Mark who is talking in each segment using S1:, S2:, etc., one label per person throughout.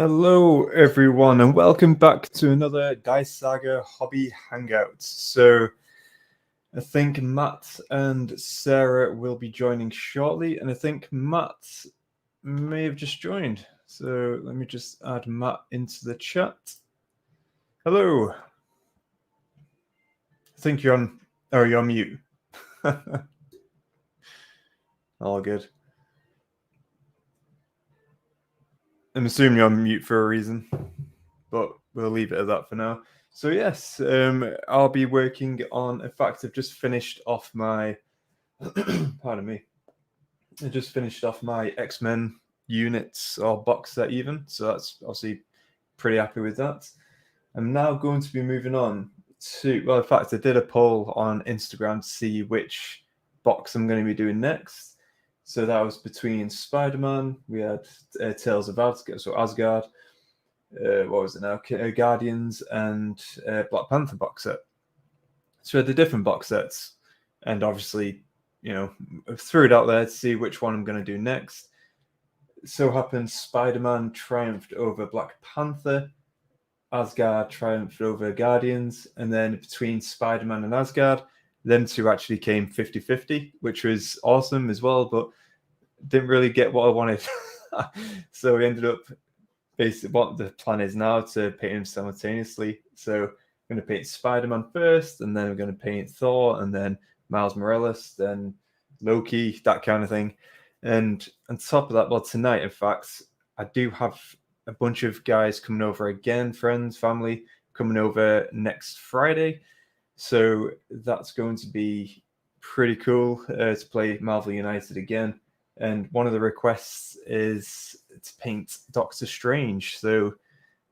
S1: Hello, everyone, and welcome back to another Dice Saga hobby hangout. So, I think Matt and Sarah will be joining shortly, and I think Matt may have just joined. So, let me just add Matt into the chat. Hello. I think you're on. Oh, you're on mute. All good. I'm assuming you're on mute for a reason, but we'll leave it at that for now. So yes, I'll be working on. In fact, I've just finished off my. Pardon me. I just finished off my X-Men units or box set even, so that's obviously pretty happy with that. I'm now going to be moving on to. Well, in fact, I did a poll on Instagram to see which box I'm going to be doing next. So that was between Spider-Man. We had Tales of Asgard, so Asgard. What was it now? Guardians and Black Panther box set. So we had the different box sets, and obviously, threw it out there to see which one I'm going to do next. So happens Spider-Man triumphed over Black Panther, Asgard triumphed over Guardians, and then between Spider-Man and Asgard, them two actually came 50-50, which was awesome as well, but didn't really get what I wanted. So we ended up basically what the plan is now to paint them simultaneously. So I'm going to paint Spider-Man first, and then I'm going to paint Thor, and then Miles Morales, then Loki, that kind of thing. And on top of that, well, tonight, in fact, I do have a bunch of guys coming over again, friends, family, coming over next Friday. So that's going to be pretty cool to play Marvel United again. And one of the requests is to paint Doctor Strange. So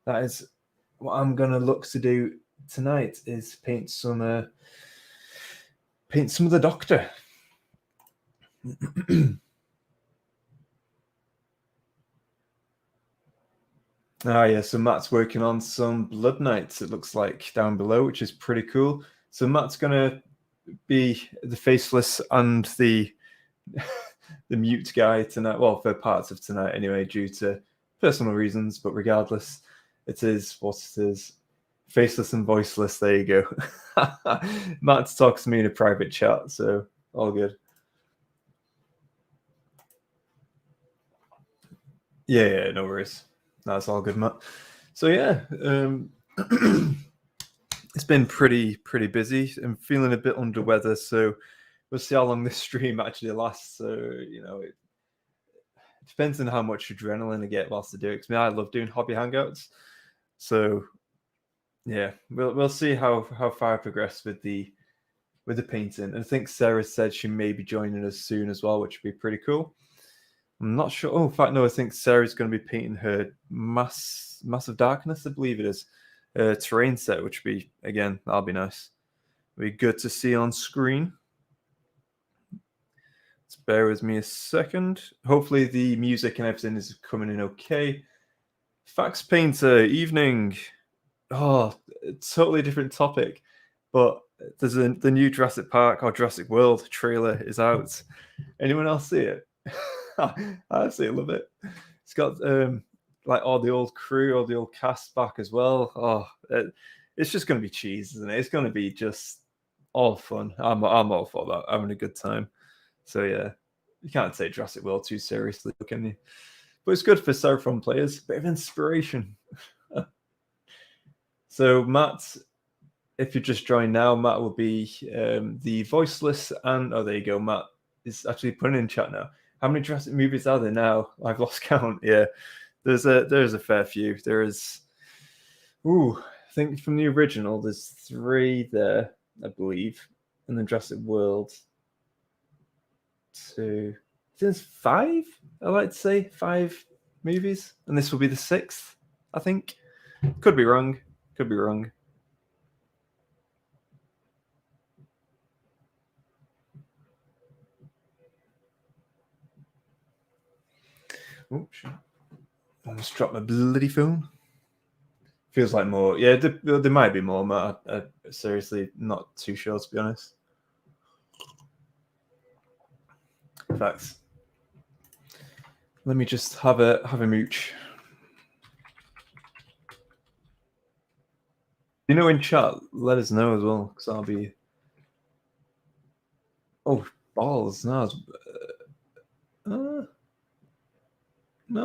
S1: that is what I'm going to look to do tonight, is paint some of the Doctor. Yeah, so Matt's working on some Blood Knights, it looks like, down below, which is pretty cool. So Matt's going to be the faceless and the the mute guy tonight, well, for parts of tonight anyway, due to personal reasons, but regardless, it is what it is. Faceless and voiceless, there you go. Matt talks to me in a private chat, so all good. Yeah, no worries. That's all good, Matt. So yeah, it's been pretty busy. I'm feeling a bit under weather, so we'll see how long this stream actually lasts. So it depends on how much adrenaline I get whilst I do it. Because I love doing hobby hangouts. So yeah, we'll see how far I progress with the painting. And I think Sarah said she may be joining us soon as well, which would be pretty cool. I'm not sure. Oh, in fact, no, I think Sarah's going to be painting her Massive Darkness, I believe it is, terrain set, which would be, again, that'll be nice. It'll be good to see on screen. Let's bear with me a second. Hopefully the music and everything is coming in okay. Fax Painter, evening. Oh, totally different topic, but there's the new Jurassic Park or Jurassic World trailer is out. Anyone else see it? I absolutely love it. It's got like all the old crew, all the old cast back as well. Oh, it's just going to be cheese, isn't it? It's going to be just all fun. I'm all for that. Having a good time. So yeah, you can't take Jurassic World too seriously, can you? But it's good for Cyberpunk players. Bit of inspiration. So Matt, if you just joined now, Matt will be the voiceless, and there you go. Matt is actually putting in chat now. How many Jurassic movies are there now? I've lost count. Yeah, there's a fair few. There is, I think from the original, there's 3 there, I believe, and then Jurassic World 2. There's 5. I like to say 5 movies, and this will be the 6th. I think. Could be wrong. Oops. Almost dropped my bloody phone. Feels like more. Yeah, there might be more, but I'm seriously not too sure, to be honest. Facts. Let me just have a mooch. You know, in chat, let us know as well, because I'll be. Oh, balls! No, no,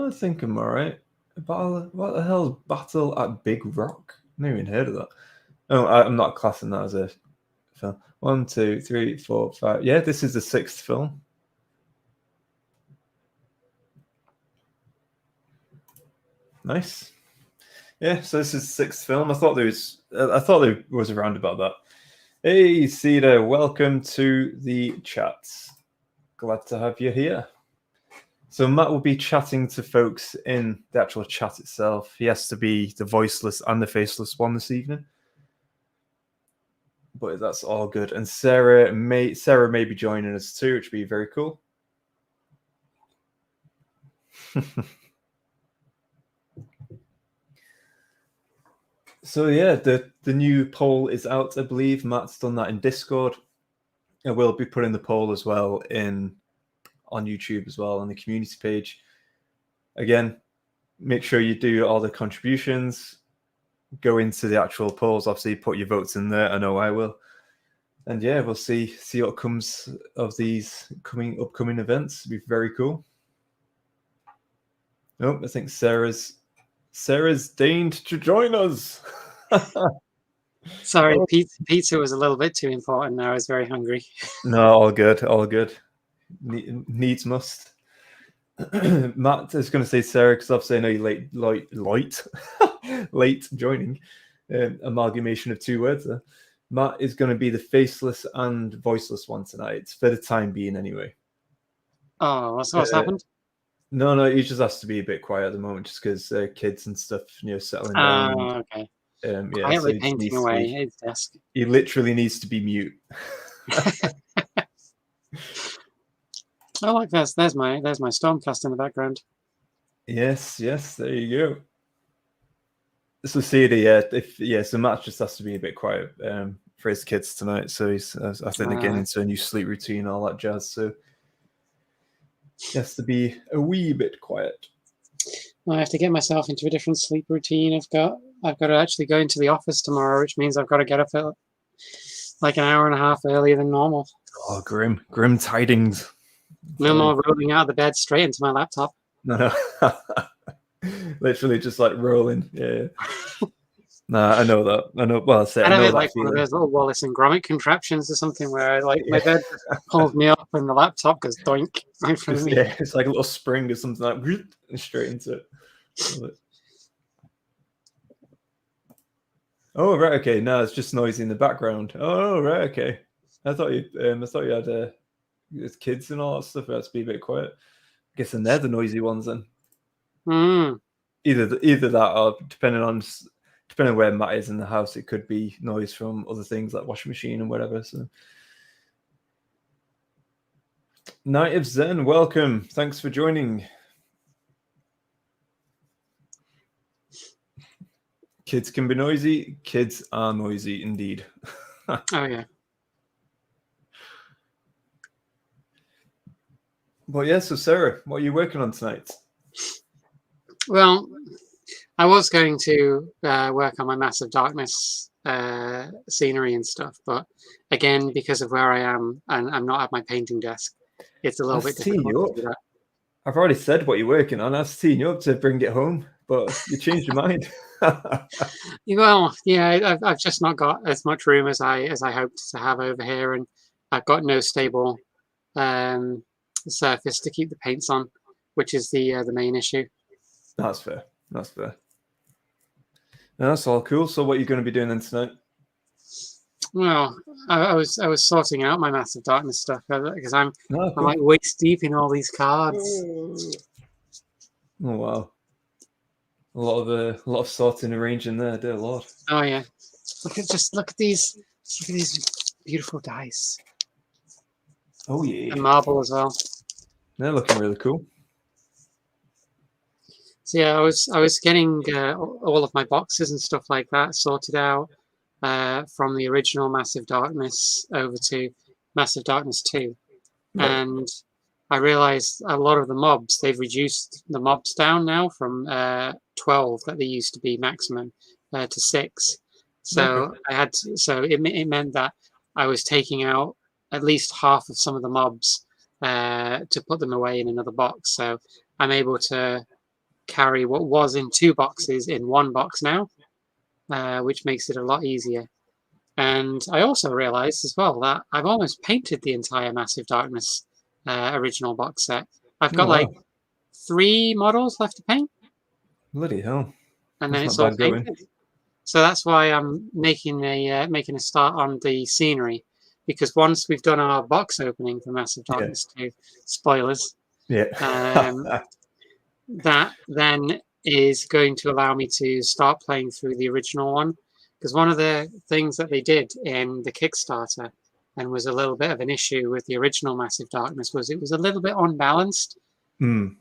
S1: I think I'm alright. What the hell is Battle at Big Rock? I've never even heard of that. Oh, I'm not classing that as a film. 1, 2, 3, 4, 5. Yeah, this is the 6th film. Nice. Yeah, so this is the 6th film. I thought there was around about that. Hey, Cedar, welcome to the chat. Glad to have you here. So Matt will be chatting to folks in the actual chat itself. He has to be the voiceless and the faceless one this evening. But that's all good. And Sarah may be joining us too, which would be very cool. So yeah, the new poll is out, I believe. Matt's done that in Discord. I will be putting the poll as well on YouTube as well on the community page. Again, make sure you do all the contributions. Go into the actual polls. Obviously, put your votes in there. I know I will. And yeah, we'll see what comes of these upcoming events. It'll be very cool. Oh, I think Sarah's deigned to join us.
S2: Sorry, pizza was a little bit too important. I was very hungry.
S1: No, all good. Needs must. Matt is going to say Sarah because obviously I know you're late joining. Amalgamation of two words there. Matt is going to be the faceless and voiceless one tonight for the time being, anyway.
S2: Oh, what's happened?
S1: No, he just has to be a bit quiet at the moment, just because kids and stuff, settling down.
S2: Okay.
S1: Yeah,
S2: quietly painting away his desk.
S1: He literally needs to be mute.
S2: Oh, look, there's my Stormcast in the background.
S1: Yes, there you go. So Cedar, so Matt just has to be a bit quiet for his kids tonight. So he's, I think, they're getting into a new sleep routine, all that jazz. So he has to be a wee bit quiet.
S2: I have to get myself into a different sleep routine. I've got to actually go into the office tomorrow, which means I've got to get up at like an hour and a half earlier than normal.
S1: Oh, grim tidings.
S2: No more rolling out of the bed straight into my laptop.
S1: No. Literally just like rolling. Yeah. Nah, I know that. I know. Well, I know that
S2: like one of those little Wallace and Gromit contraptions or something where my bed pulls me up and the laptop goes doink right from me.
S1: Yeah, it's like a little spring or something like straight into it. Oh right, okay. No, it's just noisy in the background. Oh right, okay. I thought you had kids and all that stuff. It has to be a bit quiet. I guess they're the noisy ones then. Either that, or depending on where Matt is in the house, it could be noise from other things like washing machine and whatever. So, Night of Zen, welcome. Thanks for joining. Kids can be noisy. Kids are noisy indeed.
S2: Oh yeah.
S1: Well, yeah. So, Sarah, what are you working on tonight?
S2: Well, I was going to work on my Massive Darkness scenery and stuff, but again, because of where I am and I'm not at my painting desk, it's a little bit difficult to do that.
S1: I've already said what you're working on. I was teeing you up to bring it home, but you changed your mind.
S2: Well, yeah, I've just not got as much room as I hoped to have over here, and I've got no stable surface to keep the paints on, which is the main issue.
S1: That's fair. No, that's all cool. So what are you going to be doing then tonight?
S2: Well, I was sorting out my Massive Darkness stuff because I'm like waist deep in all these cards.
S1: Oh wow. A lot of sorting and arranging there, dear Lord.
S2: Oh yeah. Look at these beautiful dice.
S1: Oh yeah.
S2: And marble as well.
S1: They're looking really cool.
S2: So yeah, I was getting all of my boxes and stuff like that sorted out from the original Massive Darkness over to Massive Darkness 2. Right. And I realized a lot of the mobs, they've reduced the mobs down now from 12 that they used to be maximum to 6. So it meant that I was taking out at least half of some of the mobs to put them away in another box. So I'm able to carry what was in 2 boxes in 1 box now, which makes it a lot easier. And I also realized as well that I've almost painted the entire Massive Darkness original box set. I've got like 3 models left to paint.
S1: Bloody hell.
S2: And
S1: That's
S2: then it's
S1: not
S2: all
S1: bad
S2: painted.
S1: going.
S2: So that's why I'm making a start on the scenery, because once we've done our box opening for Massive Darkness 2, spoilers,
S1: Yeah.
S2: that then is going to allow me to start playing through the original one. Because one of the things that they did in the Kickstarter, and was a little bit of an issue with the original Massive Darkness, was it was a little bit unbalanced. And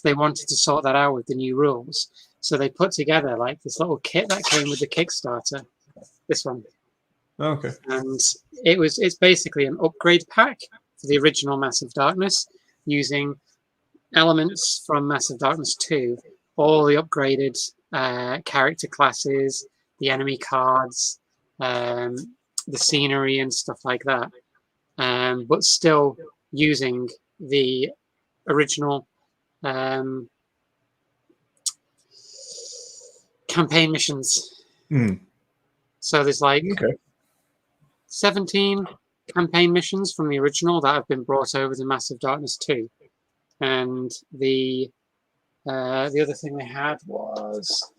S2: they wanted to sort that out with the new rules. So they put together like this little kit that came with the Kickstarter. This one.
S1: Okay.
S2: And it's basically an upgrade pack for the original Massive Darkness, using elements from Massive Darkness 2, all the upgraded character classes, the enemy cards, the scenery and stuff like that. But still using the original campaign missions. So there's like 17 campaign missions from the original that have been brought over to Massive Darkness 2. And the other thing they had was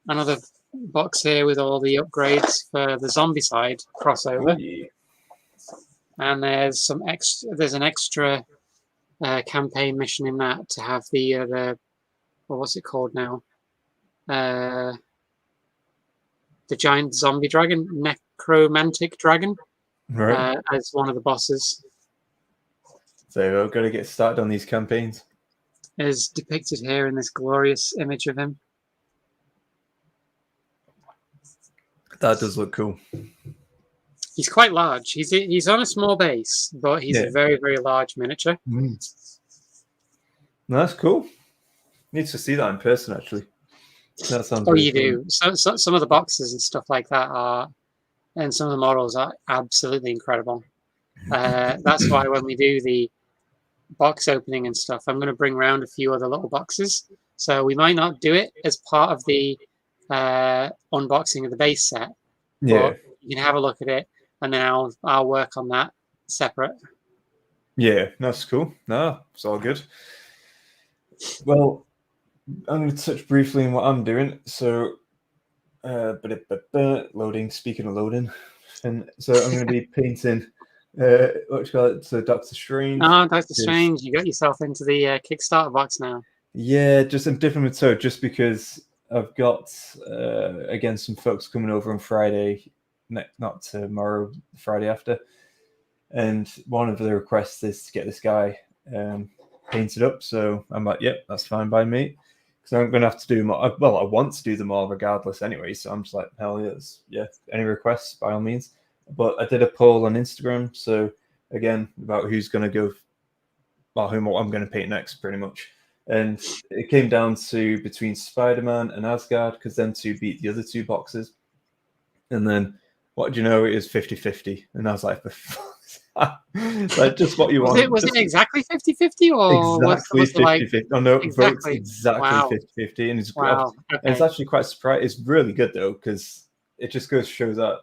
S2: another box here with all the upgrades for the Zombicide crossover. And there's an extra campaign mission in that to have the what's it called now? The giant zombie dragon, necromantic dragon, as one of the bosses.
S1: So we've got to get started on these campaigns.
S2: Is depicted here in this glorious image of him.
S1: That does look cool.
S2: He's quite large. He's on a small base, but he's a very, very large miniature.
S1: No, that's cool. Needs to see that in person, actually. That sounds.
S2: You do. So some of the boxes and stuff like that are, and some of the models are absolutely incredible. That's why when we do the box opening and stuff, I'm going to bring around a few other little boxes. So we might not do it as part of the unboxing of the base set. But you can have a look at it, and then I'll work on that separate.
S1: Yeah, that's cool. No, it's all good. Well, I'm going to touch briefly on what I'm doing. So, loading. Speaking of loading, and so I'm going to be painting. What you call it? So Doctor Strange.
S2: Oh, Doctor Strange! You got yourself into the Kickstarter box now.
S1: Yeah, just I'm different with so just because I've got again some folks coming over on Friday, not tomorrow, Friday after, and one of the requests is to get this guy painted up. So I'm like, yep, that's fine by me. So I'm going to have to do more. Well, I want to do them all regardless anyway. So I'm just like, hell yes, yeah. Any requests by all means. But I did a poll on Instagram. So again, about who's going to go, well, whom I'm going to paint next, pretty much. And it came down to between Spider-Man and Asgard, because them two beat the other 2 boxes. And then, what do you know, it is 50-50. And I was like, like just what you want.
S2: Was it exactly 50-50 or
S1: exactly 50-50? Oh no, votes exactly 50-50, and it's
S2: okay.
S1: And it's actually quite surprising. It's really good though, because it just goes to show that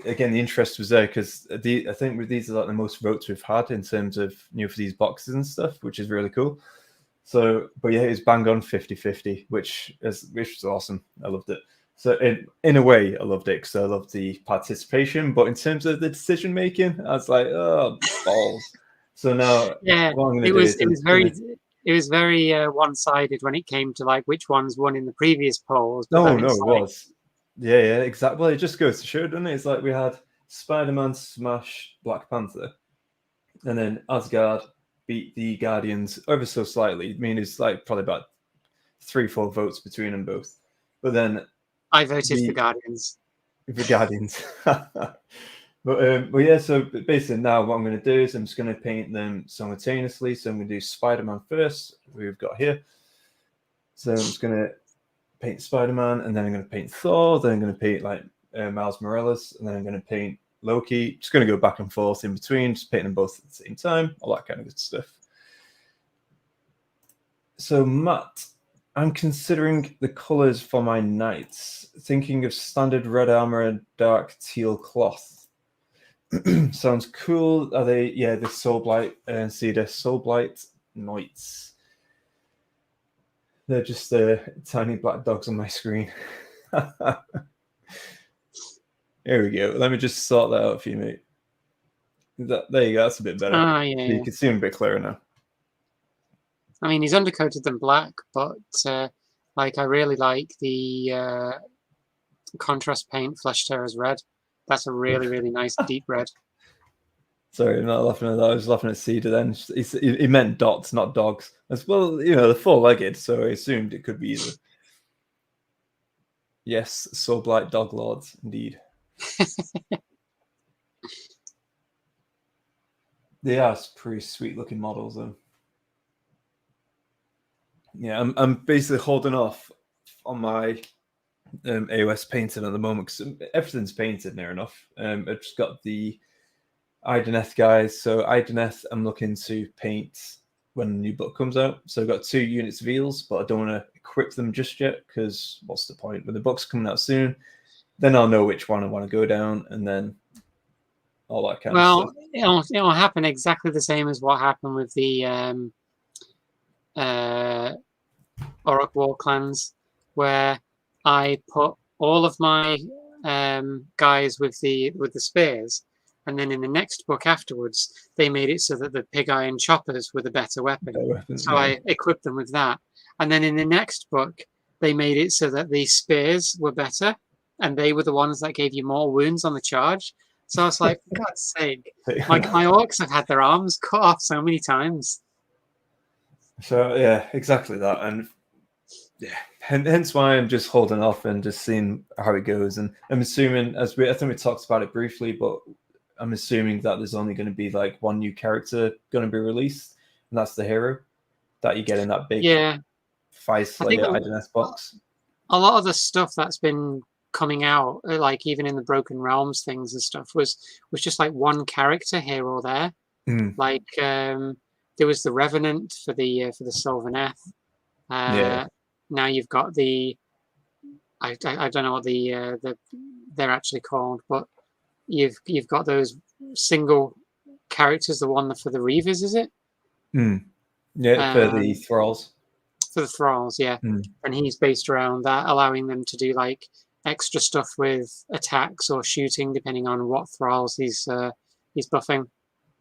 S1: again the interest was there, because I think these are like the most votes we've had in terms of for these boxes and stuff, which is really cool. So, but yeah, it's bang on 50-50, which is awesome. I loved it. So in a way, I loved it because I loved the participation. But in terms of the decision making, I was like, oh, balls. So now,
S2: it was very one-sided when it came to like which ones won in the previous polls.
S1: It was. Yeah, exactly. Well, it just goes to show, doesn't it? It's like we had Spider-Man smash Black Panther, and then Asgard beat the Guardians ever so slightly. I mean, it's like probably about 3-4 votes between them both. But then
S2: I voted for Guardians.
S1: The Guardians. but yeah, so basically now what I'm going to do is I'm just going to paint them simultaneously. So I'm going to do Spider-Man first, we've got here. So I'm just going to paint Spider-Man, and then I'm going to paint Thor, then I'm going to paint like Miles Morales, and then I'm going to paint Loki. Just going to go back and forth in between, just painting them both at the same time, all that kind of good stuff. So Matt, I'm considering the colors for my knights, thinking of standard red armor and dark teal cloth. Sounds cool. Are they? Yeah, the Soulblight and Cedar Soulblight Knights. They're just tiny black dogs on my screen. Here we go. Let me just sort that out for you, mate. There you go. That's a bit better.
S2: Yeah,
S1: You can see him a bit clearer now.
S2: I mean, he's undercoated them black, but like I really like the contrast paint Flesh Tearers red. That's a really, really nice deep red.
S1: Sorry, I'm not laughing at that. I was laughing at Cedar then. He meant dots, not dogs. As well, you know, they're four-legged, so I assumed it could be either. Yes, Soulblight Dog Lords, indeed. They are pretty sweet-looking models, though. Yeah, I'm basically holding off on my AOS painting at the moment because everything's painted near enough. I've just got the Ideneth guys. So Ideneth, I'm looking to paint when the new book comes out. So I've got 2 units of eels, but I don't want to equip them just yet because what's the point? When the book's coming out soon, then I'll know which one I want to go down, and then all that kind of stuff.
S2: Well, it'll happen exactly the same as what happened with the Orc War clans, where I put all of my guys with the spears, and then in the next book afterwards, they made it so that the pig iron choppers were the better weapon. So yeah. I equipped them with that, and then in the next book, they made it so that the spears were better, and they were the ones that gave you more wounds on the charge. So I was like, for God's sake, my orcs have had their arms cut off so many times.
S1: So yeah, exactly that, and yeah, hence why I'm just holding off and just seeing how it goes. And I'm assuming, I think we talked about it briefly, but I'm assuming that there's only going to be like one new character going to be released, and that's the hero that you get in that big Fire Slayer Ideneth box.
S2: A lot of the stuff that's been coming out, like even in the Broken Realms things and stuff, was just like one character here or there. Like there was the Revenant for the Sylvaneth. Now you've got the I don't know what they're actually called, but you've got those single characters. The one for the Reavers, is it?
S1: Yeah, for the Thralls.
S2: For the Thralls, yeah. And he's based around that, allowing them to do like extra stuff with attacks or shooting, depending on what Thralls he's buffing.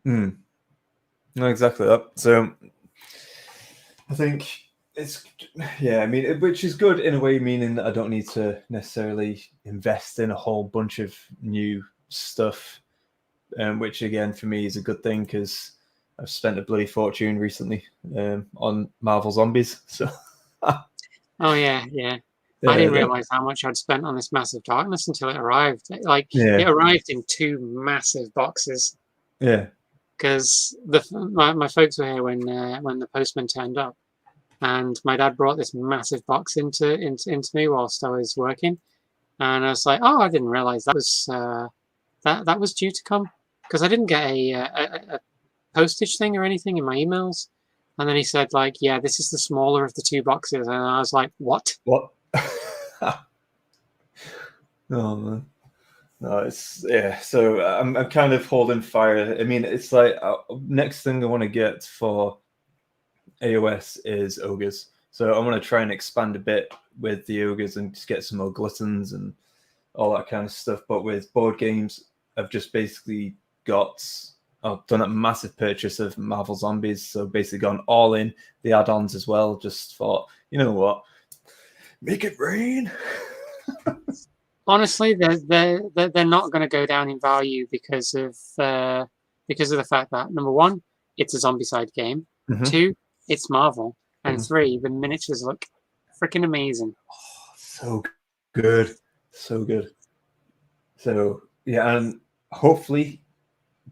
S1: No, exactly that. So I think it's I mean, which is good in a way, meaning that I don't need to necessarily invest in a whole bunch of new stuff, which again for me is a good thing because I've spent a bloody fortune recently on Marvel Zombies. So
S2: oh yeah. I didn't realize how much I'd spent on this Massive Darkness until it arrived. It arrived in 2 massive boxes.
S1: Yeah.
S2: Because my folks were here when the postman turned up, and my dad brought this massive box into me whilst I was working, and I was like, oh, I didn't realize that was that was due to come, because I didn't get a postage thing or anything in my emails. And then he said, like, yeah, this is the smaller of the 2 boxes, and I was like, what?
S1: Oh man. No, it's so I'm kind of holding fire. I mean, it's like next thing I want to get for AOS is ogres. So I want to try and expand a bit with the ogres and just get some more gluttons and all that kind of stuff. But with board games, I've just basically I've done a massive purchase of Marvel Zombies. So basically gone all in the add-ons as well. Just thought, you know what, make it rain.
S2: Honestly, they're not going to go down in value because of the fact that, number 1, it's a zombie-side game. 2, it's Marvel, and 3, the miniatures look freaking amazing.
S1: Oh, so good, so good. So yeah, and hopefully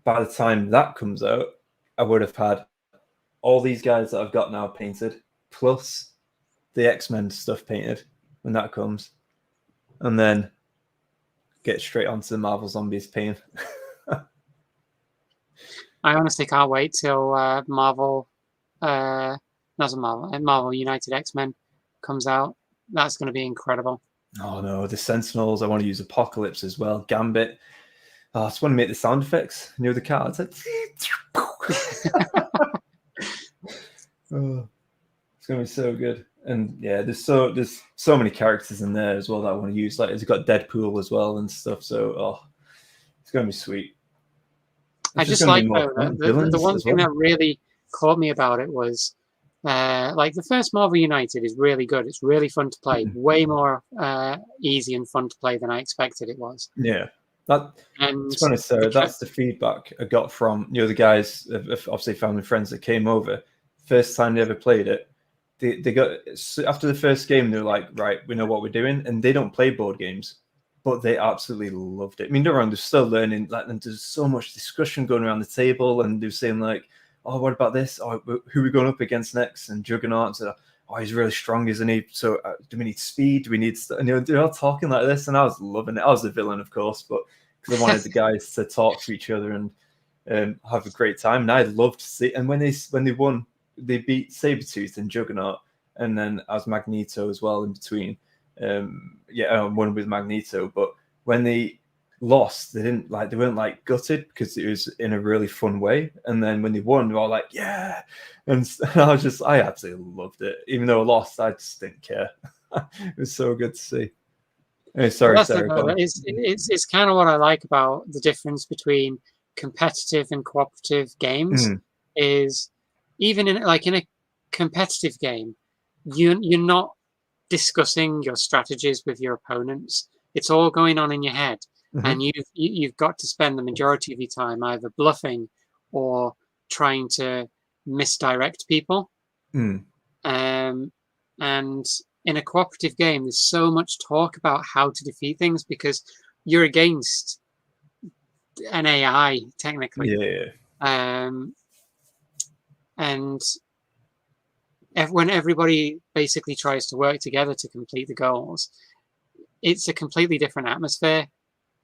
S1: by the time that comes out, I would have had all these guys that I've got now painted, plus the X-Men stuff painted. when that comes, and then get straight onto the Marvel Zombies pain.
S2: I honestly can't wait till Marvel United X-Men comes out. That's going to be incredible.
S1: Oh no, the Sentinels. I want to use Apocalypse as well. Gambit. Oh, I just want to make the sound effects. You know, the cards. Oh, it's going to be so good. And yeah, there's so many characters in there as well that I want to use. Like, it's got Deadpool as well and stuff. So, it's going to be sweet.
S2: I just like the one thing that really caught me about it was like the first Marvel United is really good. It's really fun to play. Way more easy and fun to play than I expected it was.
S1: Yeah. It's funny, so that's the feedback I got from the guys, obviously family friends that came over. First time they ever played it, they got after the first game, they're like, right, we know what we're doing, and they don't play board games, but they absolutely loved it. I mean, they're still learning, like, and there's so much discussion going around the table, and they're saying like, oh, what about this? Oh, who are we going up against next? And Juggernaut, oh, he's really strong, isn't he? So do we need speed? Do we need? And they're all talking like this, and I was loving it. I was the villain, of course, but because I wanted the guys to talk to each other and have a great time. And I loved to see. And when they won, they beat Sabretooth and Juggernaut, and then as Magneto as well in between. One with Magneto. But when they lost, they weren't like gutted because it was in a really fun way. And then when they won, they were all like, yeah. And I absolutely loved it. Even though I lost, I just didn't care. It was so good to see. Anyway, sorry, Sarah.
S2: It's kind of what I like about the difference between competitive and cooperative games is even in a competitive game, you're not discussing your strategies with your opponents. It's all going on in your head. And you've got to spend the majority of your time either bluffing or trying to misdirect people. And in a cooperative game, there's so much talk about how to defeat things because you're against an AI technically. And when everybody basically tries to work together to complete the goals, it's a completely different atmosphere.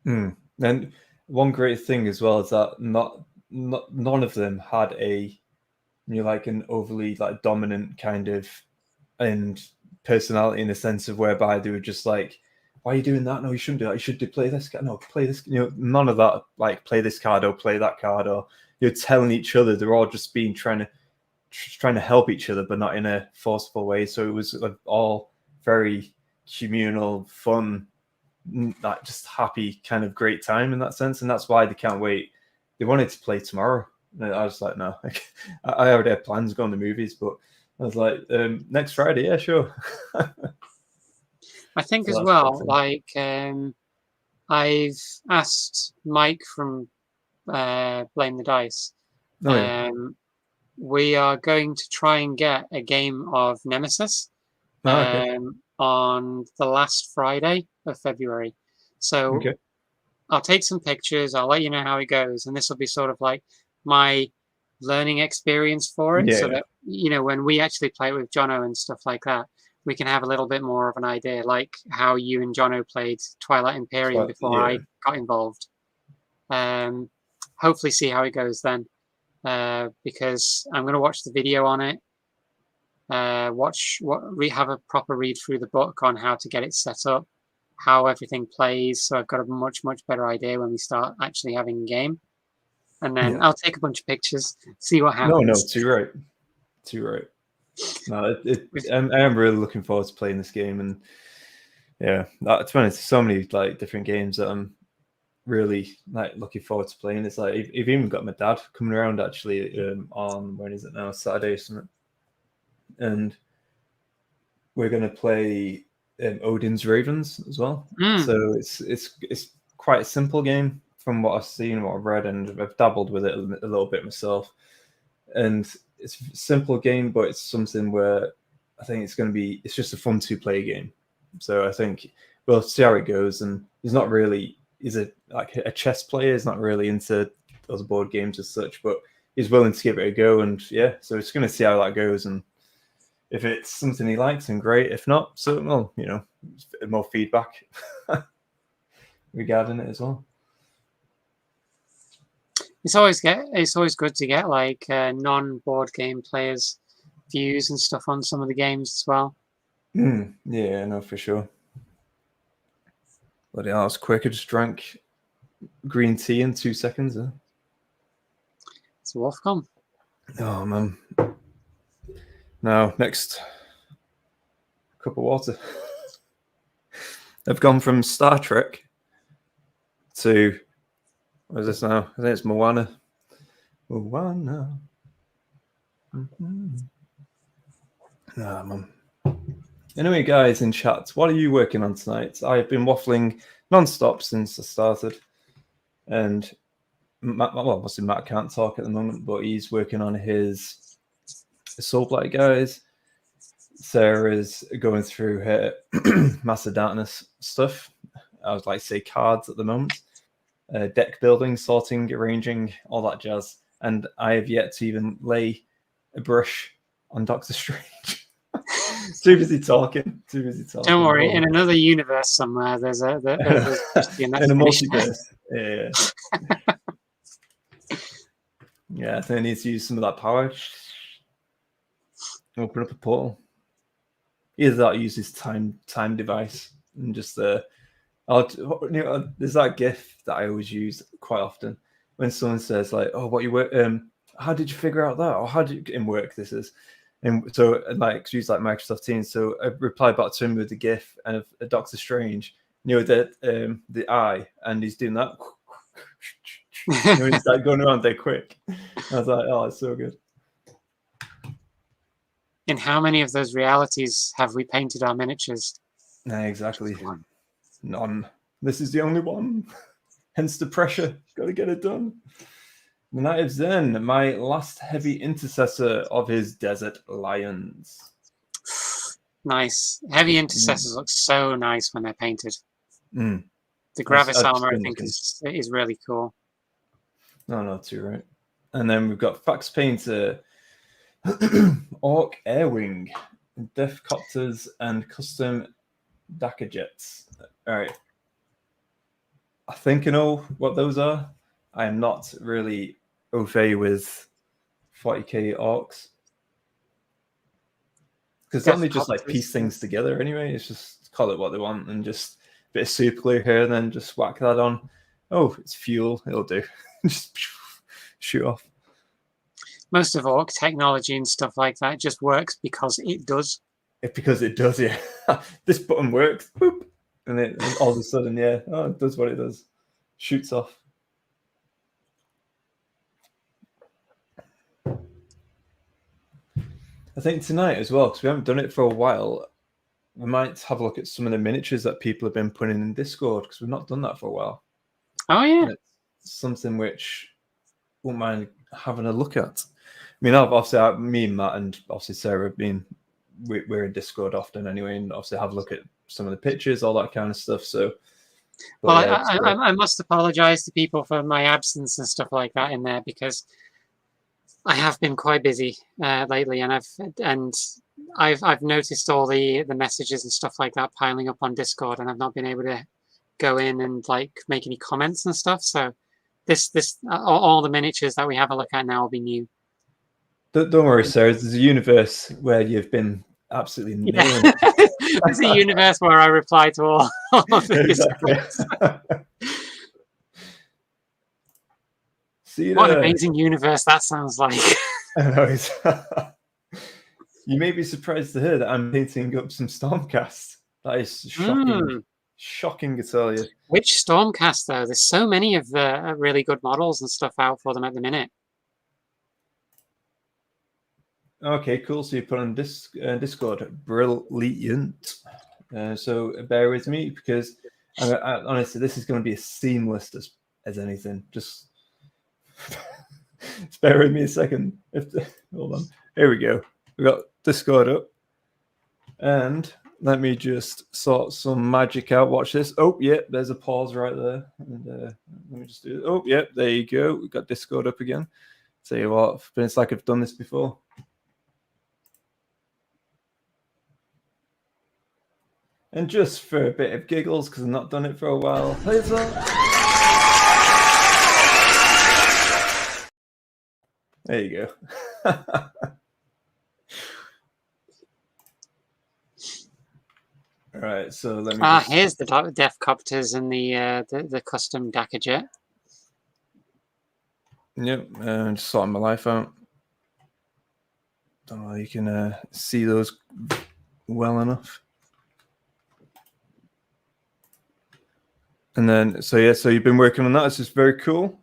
S1: And one great thing as well is that none of them had an overly like dominant kind of and personality in a sense of whereby they were just like, why are you doing that? No, you shouldn't do that. You should play this card. No, play this. None of that. Like, play this card or play that card, or you're telling each other. They're all just trying to help each other, but not in a forceful way. So it was all very communal, fun, like just happy, kind of great time in that sense. And that's why they can't wait. They wanted to play tomorrow. And I was like, no, I already had plans going to the movies, but I was like, next Friday, yeah, sure.
S2: I think as well, I've asked Mike from Blame the Dice. We are going to try and get a game of Nemesis on the last Friday of February. So I'll take some pictures. I'll let you know how it goes. And this will be sort of like my learning experience for it. So that, when we actually play with Jono and stuff like that, we can have a little bit more of an idea, like how you and Jono played Twilight Imperium before I got involved. Hopefully see how it goes then. Because I'm going to watch the video on it, have a proper read through the book on how to get it set up, how everything plays, so I've got a much better idea when we start actually having a game. And then I'll take a bunch of pictures, see what happens.
S1: No, too right. No, I am really looking forward to playing this game, and to be honest, so many like different games that I'm really like looking forward to playing. It's like I've even got my dad coming around actually on, when is it now, Saturday or something, and we're going to play Odin's Ravens as well. So it's quite a simple game from what I've seen and what I've read, and I've dabbled with it a little bit myself, and it's a simple game, but it's something where I think it's just a fun to play game. So I think we'll see how it goes. And he's like a chess player. He's not really into those board games as such, but he's willing to give it a go. And so it's going to see how that goes. And If it's something he likes, then great. If not, so well, you know, more feedback regarding it as well.
S2: It's always good to get like non-board game players' views and stuff on some of the games as well.
S1: Yeah, no, for sure. Bloody hell, that was quick. I just drank green tea in 2 seconds.
S2: It's Wolfcom.
S1: Oh man. Now, next cup of water. I've gone from Star Trek to, what is this now? I think it's Moana. Moana. Ah, man. Anyway, guys in chat, what are you working on tonight? I've been waffling non-stop since I started. And Matt, well, obviously Matt can't talk at the moment, but he's working on his Soulblight guys. Sarah's going through her Master Darkness stuff. I would like to say cards at the moment. Deck building, sorting, arranging, all that jazz. And I have yet to even lay a brush on Doctor Strange. Too busy talking.
S2: Don't worry, in another universe somewhere, there's
S1: in a multiverse. Yeah. Yeah, I think I need to use some of that power. Open up a portal. Either that or use this time device and just there's that GIF that I always use quite often when someone says like, "Oh, what you work? How did you figure out that? Or how did you in work this is?" And so like use like Microsoft Teams. So I replied back to him with the GIF and of Doctor Strange, the eye, and he's doing that. He's like going around there quick. I was like, oh, it's so good.
S2: In how many of those realities have we painted our miniatures?
S1: Nah, exactly. None. This is the only one. Hence the pressure. Got to get it done. The Knight of Zen, my last heavy intercessor of his Desert Lions.
S2: Nice. Heavy intercessors look so nice when they're painted. The Gravis armor, I think, is really cool.
S1: No, too right. And then we've got Fax Painter, Orc Airwing, Death Copters, and Custom Dakar Jets. All right. I think I know what those are. I am not really au fait with 40k orcs. Because don't they just like piece things together anyway? It's just call it what they want and just a bit of super glue here and then just whack that on. Oh, it's fuel. It'll do. Just shoot off.
S2: Most of orc technology and stuff like that just works because it does.
S1: Because it does, yeah. This button works. Boop. And all of a sudden, yeah, it does what it does. Shoots off. I think tonight as well, because we haven't done it for a while, we might have a look at some of the miniatures that people have been putting in Discord, because we've not done that for a while.
S2: Oh, yeah.
S1: And it's something which I wouldn't mind having a look at. I mean, obviously, me and Matt and obviously Sarah have been, we're in Discord often anyway, and obviously have a look at some of the pictures, all that kind of stuff. So,
S2: well, yeah, I must apologize to people for my absence and stuff like that in there, because I have been quite busy lately, and I've noticed all the messages and stuff like that piling up on Discord, and I've not been able to go in and like make any comments and stuff. So all the miniatures that we have a look at now will be new.
S1: Don't worry, Sarah. There's a universe where you've been absolutely nailing it.
S2: There's a universe where I reply to all of these.
S1: Exactly.
S2: What an amazing universe that sounds like.
S1: I know. You may be surprised to hear that I'm painting up some Stormcast. That is shocking. Shocking to tell you.
S2: Which Stormcast, though? There's so many of the really good models and stuff out for them at the minute.
S1: Okay, cool. So you put on Discord. Brilliant. So bear with me, because honestly, this is going to be as seamless as anything. Just bear with me a second. Hold on. Here we go. We got Discord up. And let me just sort some magic out. Watch this. Oh, yeah, there's a pause right there. And let me just do it. Oh, yeah, there you go. We've got Discord up again. Tell you what, but it's like I've done this before. And just for a bit of giggles, because I've not done it for a while, play some. There you go. All right, so let me.
S2: Here's the Death Copters and the custom Dakar jet.
S1: Yep, just sorting my life out. Don't know if you can see those well enough. And then, so you've been working on that. It's just very cool.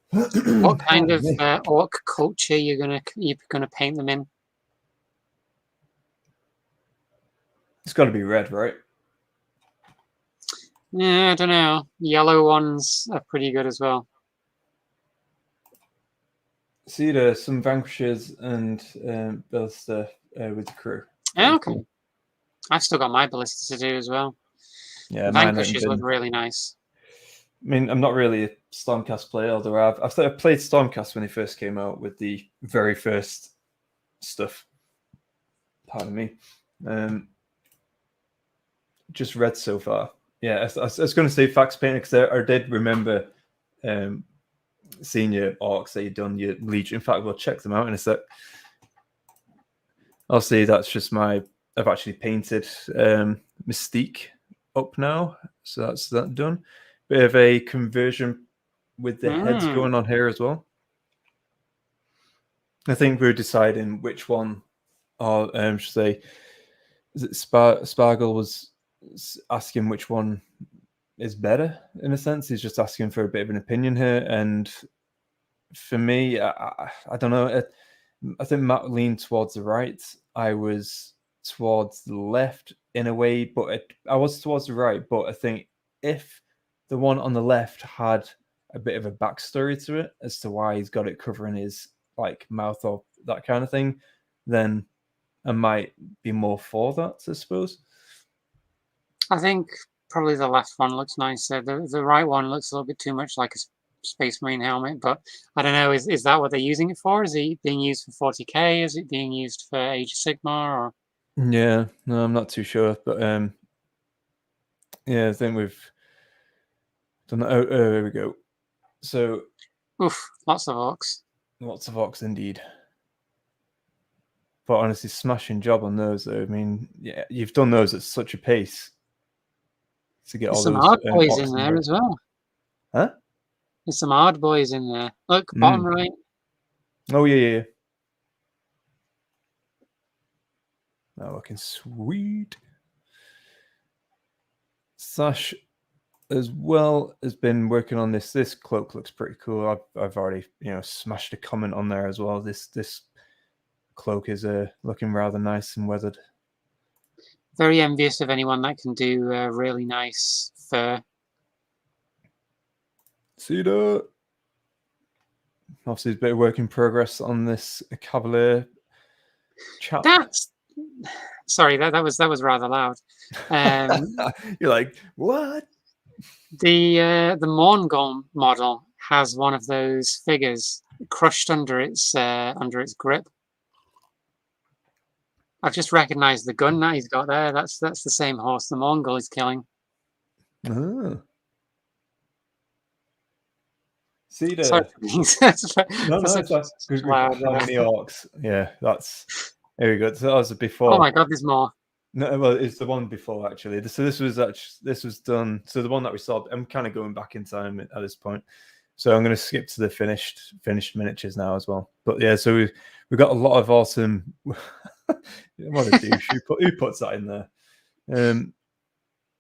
S2: What kind of orc culture you're gonna paint them in?
S1: It's got to be red, right?
S2: Yeah, I don't know. Yellow ones are pretty good as well.
S1: See, there's some vanquishers and ballista with the crew.
S2: Yeah, okay. Cool. I've still got my ballista to do as well.
S1: Yeah,
S2: vanquishers look really nice.
S1: I mean, I'm not really a Stormcast player, although I've played Stormcast when they first came out with the very first stuff. Pardon me. Just read so far. Yeah, I was going to say fax painter because I did remember seeing your orcs that you've done, your Legion. In fact, we'll check them out in a sec. I'll say that's just I've actually painted Mystique up now, so that's that done. Bit of a conversion with the heads going on here as well. I think we're deciding which one, or should I say, is it Spargle was asking which one is better in a sense. He's just asking for a bit of an opinion here, and for me, I don't know. I think Matt leaned towards the right. I was towards the left in a way, but I was towards the right. But I think if the one on the left had a bit of a backstory to it as to why he's got it covering his like mouth or that kind of thing, then I might be more for that, I suppose.
S2: I think probably the left one looks nicer. The right one looks a little bit too much like a Space Marine helmet, but I don't know. Is that what they're using it for? Is it being used for 40k? Is it being used for Age of Sigmar? Or
S1: yeah, no, I'm not too sure, but yeah, I think we've done that. Oh, there we go. So,
S2: oof, lots of orcs.
S1: Lots of orcs indeed. But honestly, smashing job on those, though. I mean, yeah, you've done those at such a pace to get all
S2: some
S1: those
S2: hard boys in there as well.
S1: Huh?
S2: There's some hard boys in there. Look, bottom right.
S1: Oh yeah. Oh, looking sweet. Sash, as well, has been working on this. This cloak looks pretty cool. I've already smashed a comment on there as well. This cloak is looking rather nice and weathered.
S2: Very envious of anyone that can do really nice fur.
S1: See that? Obviously, a bit of work in progress on this Cavalier chap.
S2: Sorry, that was rather loud.
S1: You're like, what?
S2: The Morngol model has one of those figures crushed under its grip. I've just recognised the gun that he's got there. That's the same horse the Morngol is killing.
S1: Oh. See the
S2: Sorry.
S1: no, it's loud. How many orcs? Yeah, that's there we go. So that was before.
S2: Oh my god, there's more.
S1: No, well, it's the one before actually. So this was done. So the one that we saw. I'm kind of going back in time at this point. So I'm going to skip to the finished miniatures now as well. But yeah, so we've got a lot of awesome. What a douche! Who puts that in there?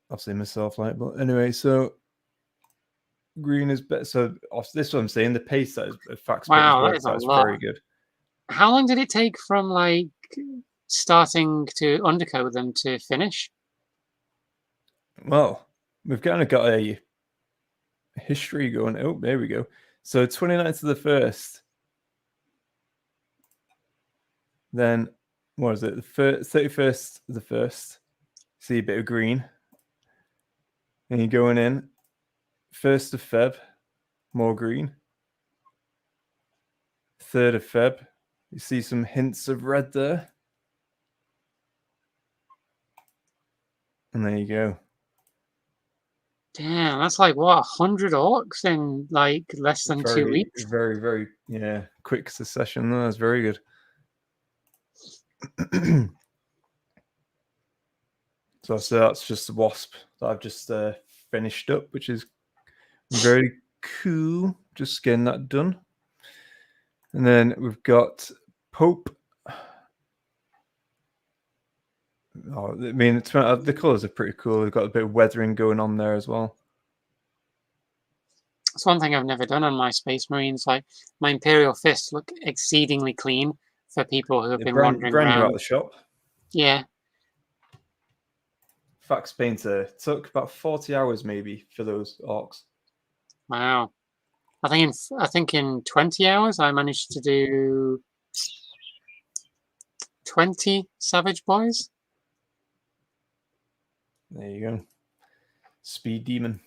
S1: Obviously myself, like. But anyway, so green is better. So this is what I'm saying. The pace that is fax.
S2: Wow, that is a lot.
S1: Very good.
S2: How long did it take from like starting to undercoat them to finish?
S1: Well, we've kind of got a history going. Oh, there we go. So 29th of the 1st. Then what is it? The 31st of the 1st. See a bit of green. And you're going in. 1st of Feb, more green. 3rd of Feb. You see some hints of red there. And there you go.
S2: Damn, that's like what 100 orcs in like less than 2 weeks.
S1: Very, very, yeah, quick succession. That's very good. So that's just the wasp that I've just finished up, which is very cool. Just getting that done. And then we've got Pope. Oh, I mean, the colours are pretty cool. We've got a bit of weathering going on there as well.
S2: That's one thing I've never done on my Space Marines. Like my Imperial Fists look exceedingly clean for people who have been wandering
S1: brand
S2: around.
S1: new out the shop.
S2: Yeah.
S1: Fax Painter took about 40 hours maybe for those orcs.
S2: Wow. I think in 20 hours I managed to do 20 Savage Boys.
S1: There you go. Speed Demon.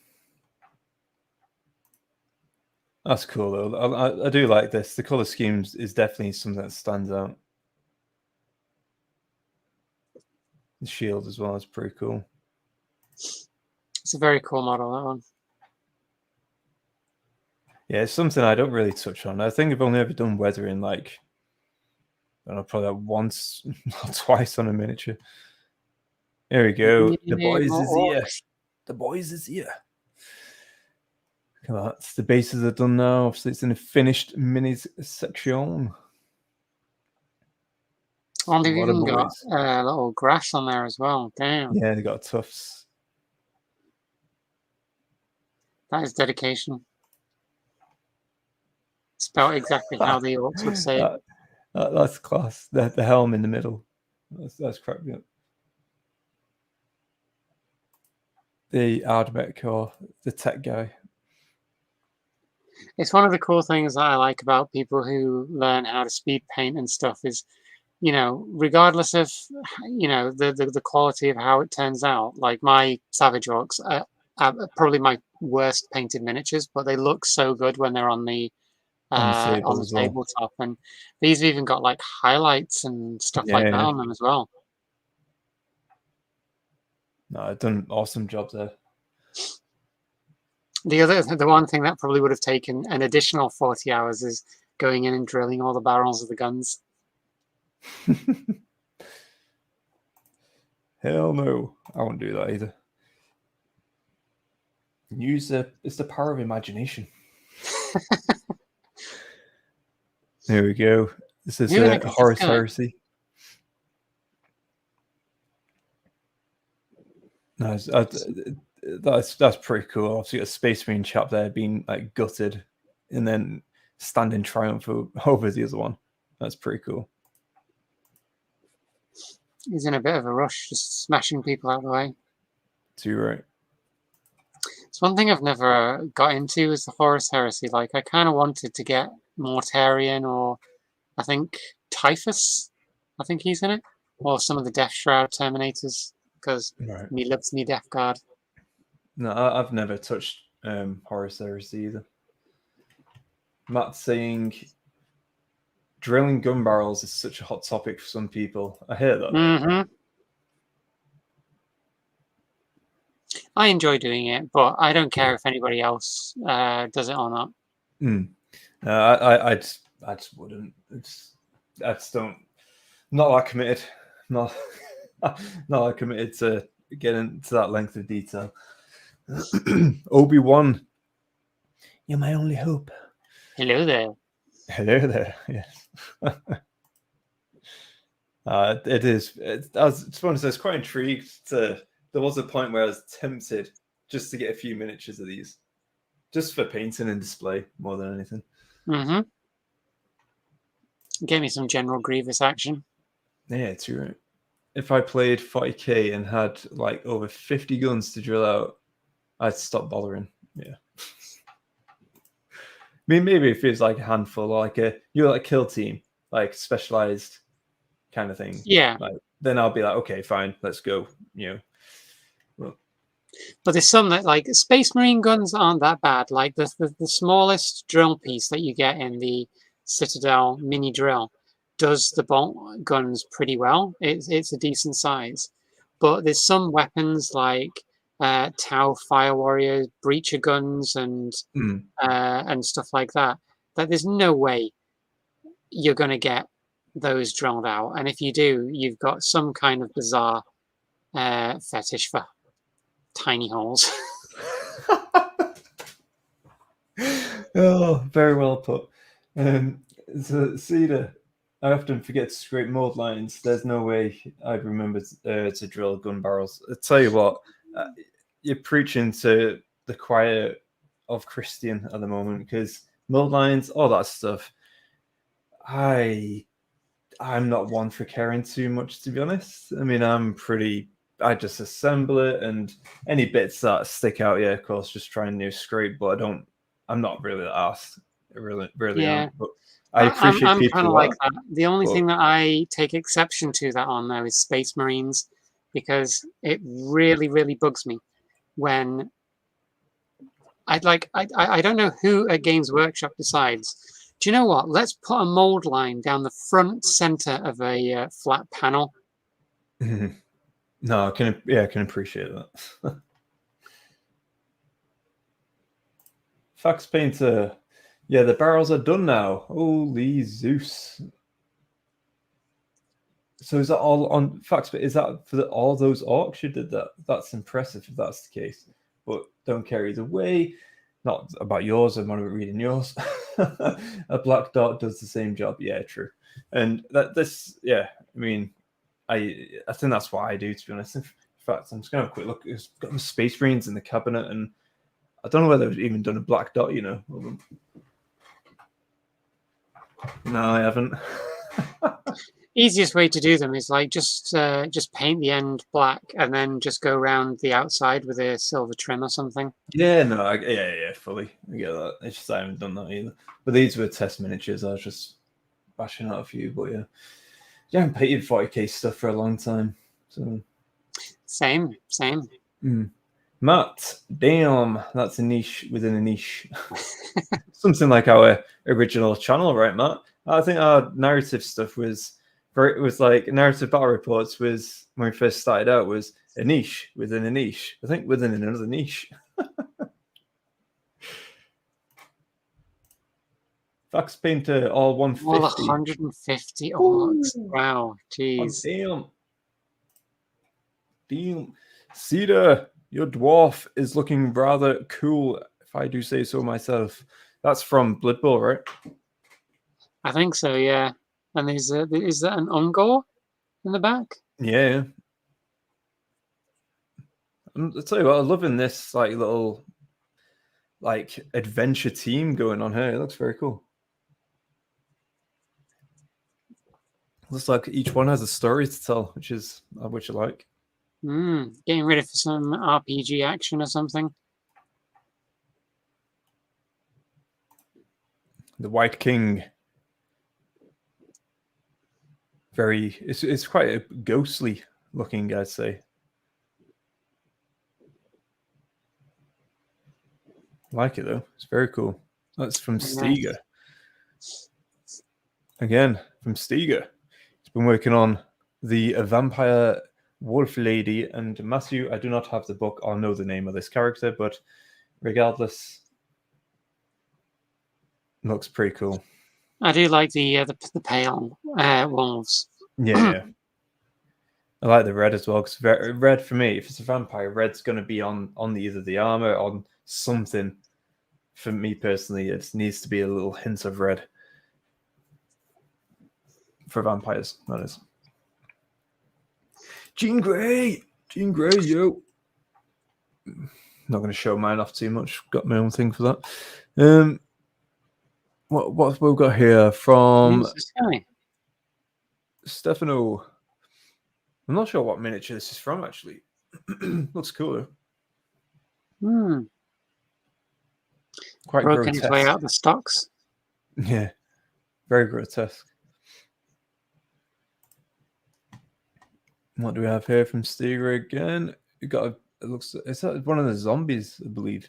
S1: That's cool though. I do like this. The color schemes is definitely something that stands out. The shield as well is pretty cool.
S2: It's a very cool model, that one.
S1: Yeah, it's something I don't really touch on. I think I've only ever done weathering like, I don't know, probably like once or twice on a miniature. There we go. The boys is here. The boys is here. Come on, that's the bases are done now. Obviously, it's in the finished minis section.
S2: Oh, they've even got little grass on there as well. Damn.
S1: Yeah, they got tufts.
S2: That is dedication. Spelled exactly how the orcs would say it.
S1: That's class. The helm in the middle. That's cracked me up. The Ardmech or the tech guy.
S2: It's one of the cool things that I like about people who learn how to speed paint and stuff is, you know, regardless of, you know, the quality of how it turns out. Like my Savage Orcs are probably my worst painted miniatures, but they look so good when they're on the tabletop. And these have even got like highlights and stuff like that on them as well.
S1: No, I've done an awesome job there.
S2: The one thing that probably would have taken an additional 40 hours is going in and drilling all the barrels of the guns.
S1: Hell no, I won't do that either. It's the power of imagination. There we go. This is Horus Heresy. Nice. That's pretty cool. Obviously, got a Space Marine chap there being like gutted, and then standing triumph over the other one. That's pretty cool.
S2: He's in a bit of a rush, just smashing people out of the way.
S1: Too right.
S2: It's one thing I've never got into is the Horus Heresy. Like, I kind of wanted to get Mortarion, or I think Typhus. I think he's in it, or some of the Death Shroud Terminators, because me loves me Death Guard.
S1: No, I've never touched Horus Heresy either. Matt's saying drilling gun barrels is such a hot topic for some people. I hear that.
S2: Mm-hmm. I enjoy doing it, but I don't care if anybody else does it or not.
S1: I just wouldn't. I just don't. Not that committed. Not that committed to get into that length of detail. Obi-Wan, you're my only hope.
S2: Hello there.
S1: Hello there. Yes. It is. I was quite intrigued. There was a point where I was tempted just to get a few miniatures of these, just for painting and display more than anything.
S2: Mm-hmm. Get me some General Grievous action.
S1: Yeah, it's right. If I played 40k and had like over 50 guns to drill out, I'd stop bothering. Yeah. I mean, maybe if it's like a handful, like you're like a kill team, like specialized kind of thing.
S2: Yeah.
S1: Like, then I'll be like, okay, fine, let's go. You know. Well,
S2: but there's some that like Space Marine guns aren't that bad. Like the smallest drill piece that you get in the Citadel mini drill does the bolt guns pretty well. It's a decent size. but there's some weapons like Tau Fire Warrior, Breacher guns, and stuff like that there's no way you're going to get those drilled out. And if you do, you've got some kind of bizarre fetish for tiny holes.
S1: Oh, very well put. So Cedar, I often forget to scrape mold lines. There's no way I'd remember to drill gun barrels. I tell you what, you're preaching to the choir of Christian at the moment, because mold lines, all that stuff, I'm not one for caring too much, to be honest. I mean, I just assemble it, and any bits that stick out, yeah, of course, just try and scrape, but I'm not really asked. Really
S2: Yeah.
S1: aren't. But I appreciate
S2: I'm
S1: people
S2: kind of
S1: who
S2: like
S1: are,
S2: that. The only
S1: but
S2: thing that I take exception to that on, though, is Space Marines, because it really, really bugs me when I don't know who at Games Workshop decides, do you know what? Let's put a mold line down the front center of a flat panel.
S1: no, I can appreciate that. Fax Painter, yeah, the barrels are done now. Holy Zeus! So is that all on Fax? Is that for all those orcs you did that? That's impressive if that's the case. But don't carry it away. Not about yours. I'm not reading yours. A black dot does the same job. Yeah, true. And I mean, I think that's what I do, to be honest. In fact, I'm just gonna have a quick look. It's got my Space Marines in the cabinet, and I don't know whether I've even done a black dot. No, I haven't.
S2: Easiest way to do them is like just paint the end black and then just go around the outside with a silver trim or something.
S1: Yeah, no, fully. I get that. It's just I haven't done that either. But these were test miniatures. I was just bashing out a few, but yeah. I haven't painted 40k stuff for a long time. So
S2: Same.
S1: Matt, damn, that's a niche within a niche. Something like our original channel, right, Matt? I think our narrative stuff was like narrative battle reports was, when we first started out, was a niche within a niche. I think within another niche. Fax Painter, all 150.
S2: All 150 orcs. Wow, jeez.
S1: Oh, damn. Cedar, your dwarf is looking rather cool, if I do say so myself. That's from Blood Bowl, right?
S2: I think so, yeah. And is that an Ungor in the back?
S1: Yeah. I'll tell you what, I'm loving this like little like adventure team going on here. It looks very cool. Looks like each one has a story to tell, which I like.
S2: Getting ready for some RPG action or something.
S1: The White King. It's quite a ghostly looking, I'd say. I like it though. It's very cool. That's from Stiga. Again, from Stiga. He's been working on the Vampire Wolf Lady, and Matthew, I do not have the book or know the name of this character, but regardless, looks pretty cool.
S2: I do like the pale wolves.
S1: Yeah. I like the red as well, because red for me, if it's a vampire, red's going to be on either the armor or on something. For me personally, it needs to be a little hint of red. For vampires, that is. Jean Grey, yo. Not going to show mine off too much. Got my own thing for that. What have we got here from Stefano? I'm not sure what miniature this is from, actually. Looks cool. Quite
S2: broken
S1: grotesque.
S2: his way out the stocks.
S1: Yeah, very grotesque. What do we have here from Stiger again? You got is that one of the zombies, I believe.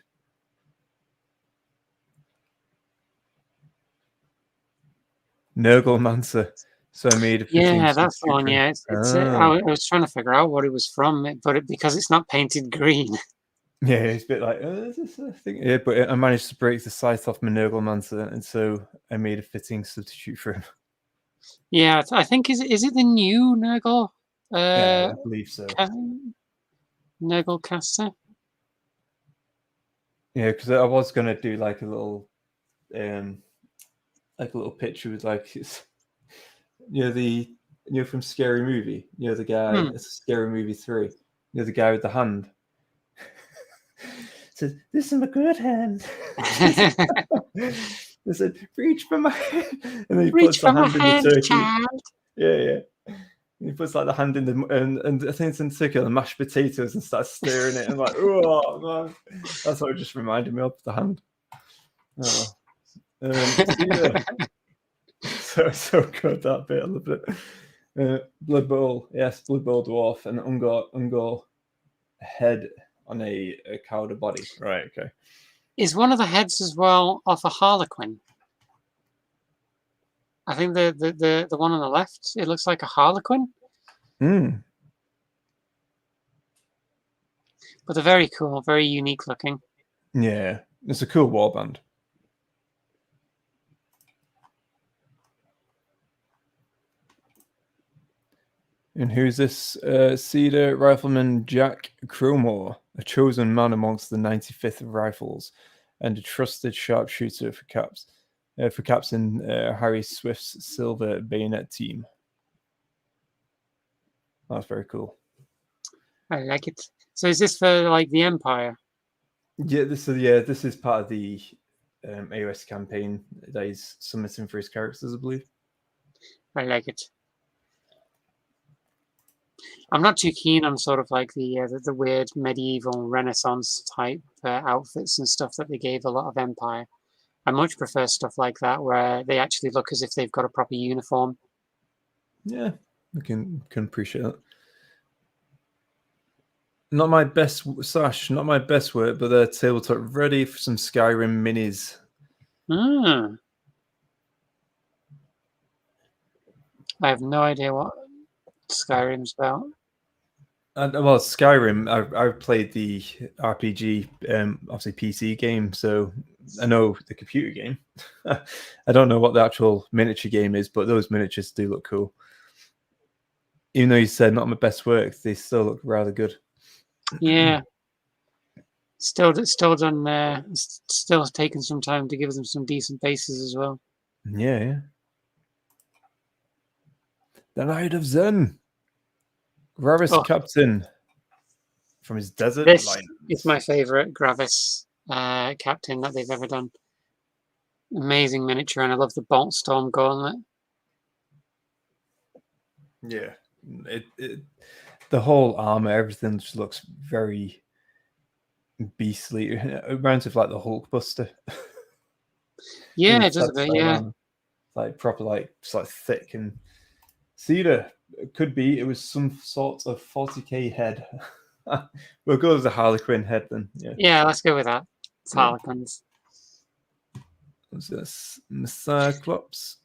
S1: Nurglemancer. So I made a fitting
S2: Yeah, that's the
S1: substitute
S2: one.
S1: for him.
S2: Yeah, it's
S1: Ah.
S2: I was trying to figure out what it was from, but because it's not painted green.
S1: Yeah, it's a bit like, is this a thing? Yeah, but I managed to break the sight off my Nurglemancer, and so I made a fitting substitute for him.
S2: Yeah, I think is it the new Nurgle?
S1: Yeah, I believe so.
S2: Nurgle caster.
S1: Yeah, because I was gonna do like a little picture with like from Scary Movie, the guy, it's Scary Movie 3, the guy with the hand. Says, "This is my good hand." They said, "Reach for my hand," and then he puts the hand in the turkey.
S2: Child.
S1: Yeah. And he puts like the hand in the and I think it's in particular mashed potatoes and starts stirring it and like, oh man, that's what it just reminded me of, the hand. Oh. So good, that bit. I love it. Blood Bowl, yes, Blood Bowl dwarf and Ungor head on a Cowder body. Right, okay.
S2: Is one of the heads as well off a Harlequin? I think the one on the left, it looks like a Harlequin. But they're very cool, very unique looking.
S1: Yeah, it's a cool warband. And who's this? Cedar Rifleman Jack Crowmore, a chosen man amongst the 95th Rifles, and a trusted sharpshooter for Captain Harry Swift's Silver Bayonet team. That's very cool.
S2: I like it. So is this for like the Empire?
S1: Yeah, this is part of the AOS campaign that he's submitting for his characters, I believe.
S2: I like it. I'm not too keen on sort of like the weird medieval Renaissance type outfits and stuff that they gave a lot of Empire. I much prefer stuff like that where they actually look as if they've got a proper uniform.
S1: Yeah, I can appreciate that. Not my best work, but they're tabletop ready for some Skyrim Minis.
S2: I have no idea what Skyrim's about.
S1: Well, Skyrim, I've played the RPG, obviously PC game, so I know the computer game. I don't know what the actual miniature game is, but those miniatures do look cool. Even though you said not my best work, they still look rather good.
S2: Yeah. Still done. Still taking some time to give them some decent bases as well.
S1: Yeah. The Knight of Zen, Gravis Captain from his desert.
S2: This
S1: line.
S2: is my favorite Gravis Captain that they've ever done. Amazing miniature, and I love the Bolt Storm Gauntlet.
S1: Yeah, the whole armor, everything just looks very beastly. It reminds me of like the Hulkbuster.
S2: Yeah, it does a bit. Yeah,
S1: like proper, like just like thick and cedar. It could be it was some sort of 40k head. We'll go with the Harlequin head then.
S2: Yeah, let's go with that. It's Harlequins.
S1: What's this? Cyclops.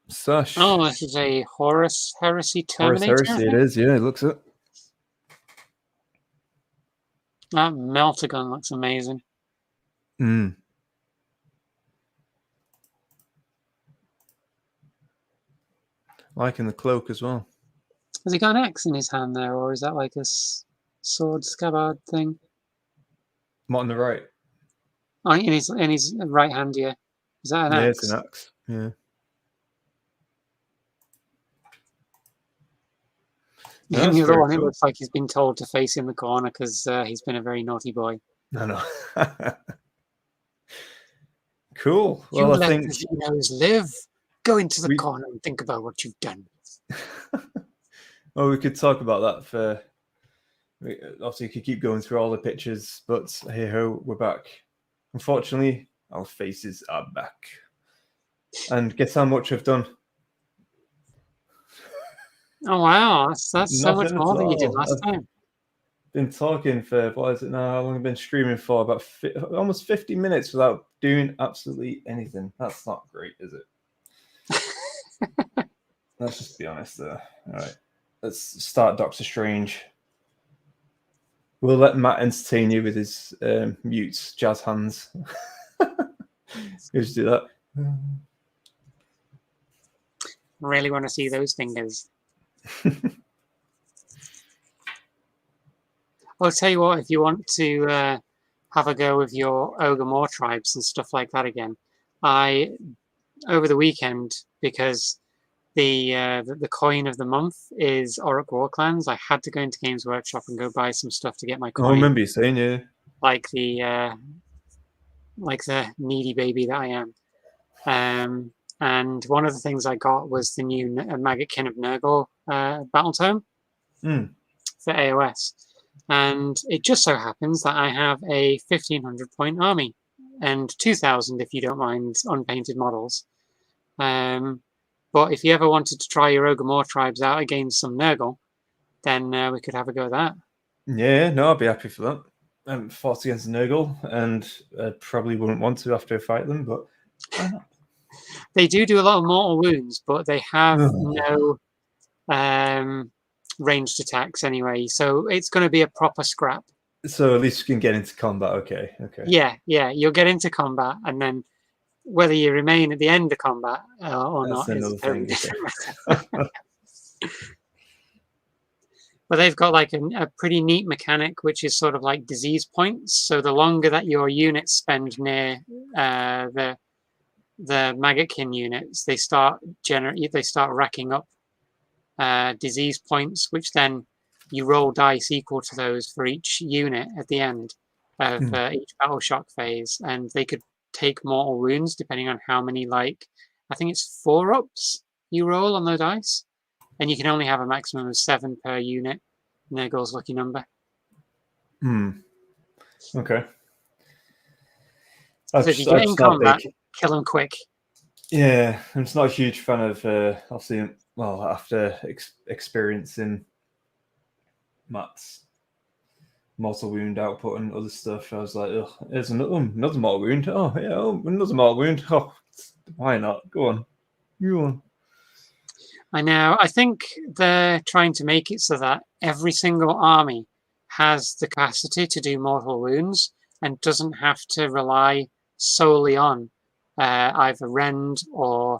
S1: Sash.
S2: Oh, this is a Horus Heresy Terminator.
S1: Horus Heresy, it is. Yeah, it looks it.
S2: That Meltagun looks amazing.
S1: Liking the cloak as well.
S2: Has he got an axe in his hand there, or is that like a sword scabbard thing?
S1: What on the right?
S2: Oh, in his right hand, yeah. Is that an axe?
S1: Yeah, it's an axe. Yeah.
S2: And the other one, it looks like he's been told to face in the corner because he's been a very naughty boy.
S1: No. Cool.
S2: Well, you let the Xenos live. Go into the corner and think about what you've done.
S1: Well, we could talk about that for... Obviously, you could keep going through all the pictures, but hey-ho, we're back. Unfortunately, our faces are back. And guess how much I've done?
S2: Oh, wow. That's so much more than you did last time.
S1: Been talking for, what is it now? How long have I been streaming for? About almost 50 minutes without doing absolutely anything. That's not great, is it? Let's just be honest there. All right, let's start Doctor Strange. We'll let Matt entertain you with his mutes, jazz hands. Just do that.
S2: Really want to see those fingers. I'll tell you what, if you want to have a go with your Ogre Moor tribes and stuff like that again, over the weekend, because the coin of the month is Orc War Clans, I had to go into Games Workshop and go buy some stuff to get my coin.
S1: I remember you saying, yeah.
S2: Like the needy baby that I am. And one of the things I got was the new Maggotkin of Nurgle battle tome for AOS. And it just so happens that I have a 1,500 point army and 2,000 if you don't mind unpainted models. But if you ever wanted to try your Ogre Moor tribes out against some Nurgle, then we could have a go at that.
S1: Yeah, no, I'd be happy for that. I haven't fought against Nurgle, and I probably wouldn't want to after I fight them, but why not?
S2: They do a lot of mortal wounds, but they have no ranged attacks anyway, so it's going to be a proper scrap.
S1: So at least you can get into combat, okay.
S2: Yeah, you'll get into combat, and then whether you remain at the end of combat or
S1: That's
S2: not is
S1: another
S2: a
S1: thing.
S2: But they've got like a pretty neat mechanic, which is sort of like disease points. So the longer that your units spend near the Maggotkin units, they start racking up disease points, which then you roll dice equal to those for each unit at the end of each battle shock phase, and they could take mortal wounds depending on how many, like I think it's 4-ups you roll on the dice, and you can only have a maximum of 7 per unit. And there goes lucky number.
S1: Okay.
S2: So if you get in combat, kill them quick.
S1: Yeah, I'm just not a huge fan of obviously. Well, after experiencing Matt's mortal wound output and other stuff, I was like, "Oh, there's another mortal wound. Oh, yeah, another mortal wound. Oh, why not? Go on, you on."
S2: I know. I think they're trying to make it so that every single army has the capacity to do mortal wounds and doesn't have to rely solely on either rend or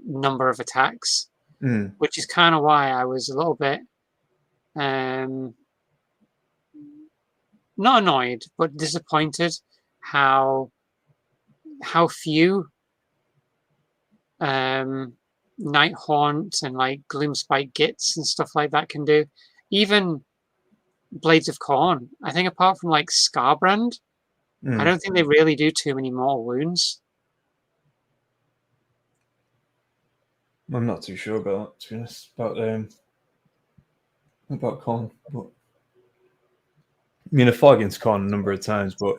S2: number of attacks, which is kind of why I was a little bit not annoyed, but disappointed how few Night Haunt and like Gloomspite Gits and stuff like that can do. Even Blades of Khorne, I think apart from like Scarbrand, I don't think they really do too many mortal wounds.
S1: I'm not too sure about that, to be honest, about Khorne. But I mean, I fought against Khorne a number of times, but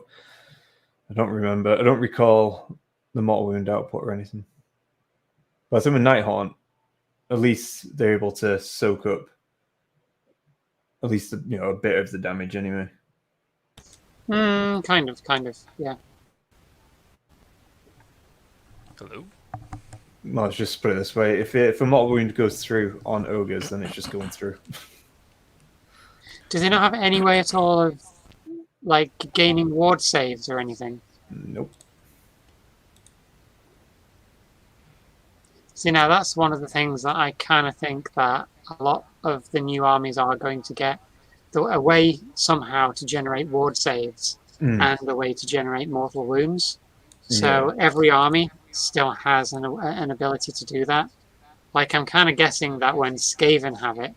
S1: I don't recall the mortal wound output or anything. But I think with Night Haunt, at least they're able to soak up at least a bit of the damage anyway.
S2: Kind of, yeah.
S3: Hello?
S1: Well, let's just put it this way: if a mortal wound goes through on ogres, then it's just going through.
S2: Do they not have any way at all of like gaining ward saves or anything?
S1: Nope.
S2: See, now that's one of the things that I kind of think that a lot of the new armies are going to get a way somehow to generate ward saves and a way to generate mortal wounds. So every army still has an ability to do that. Like, I'm kind of guessing that when Skaven have it,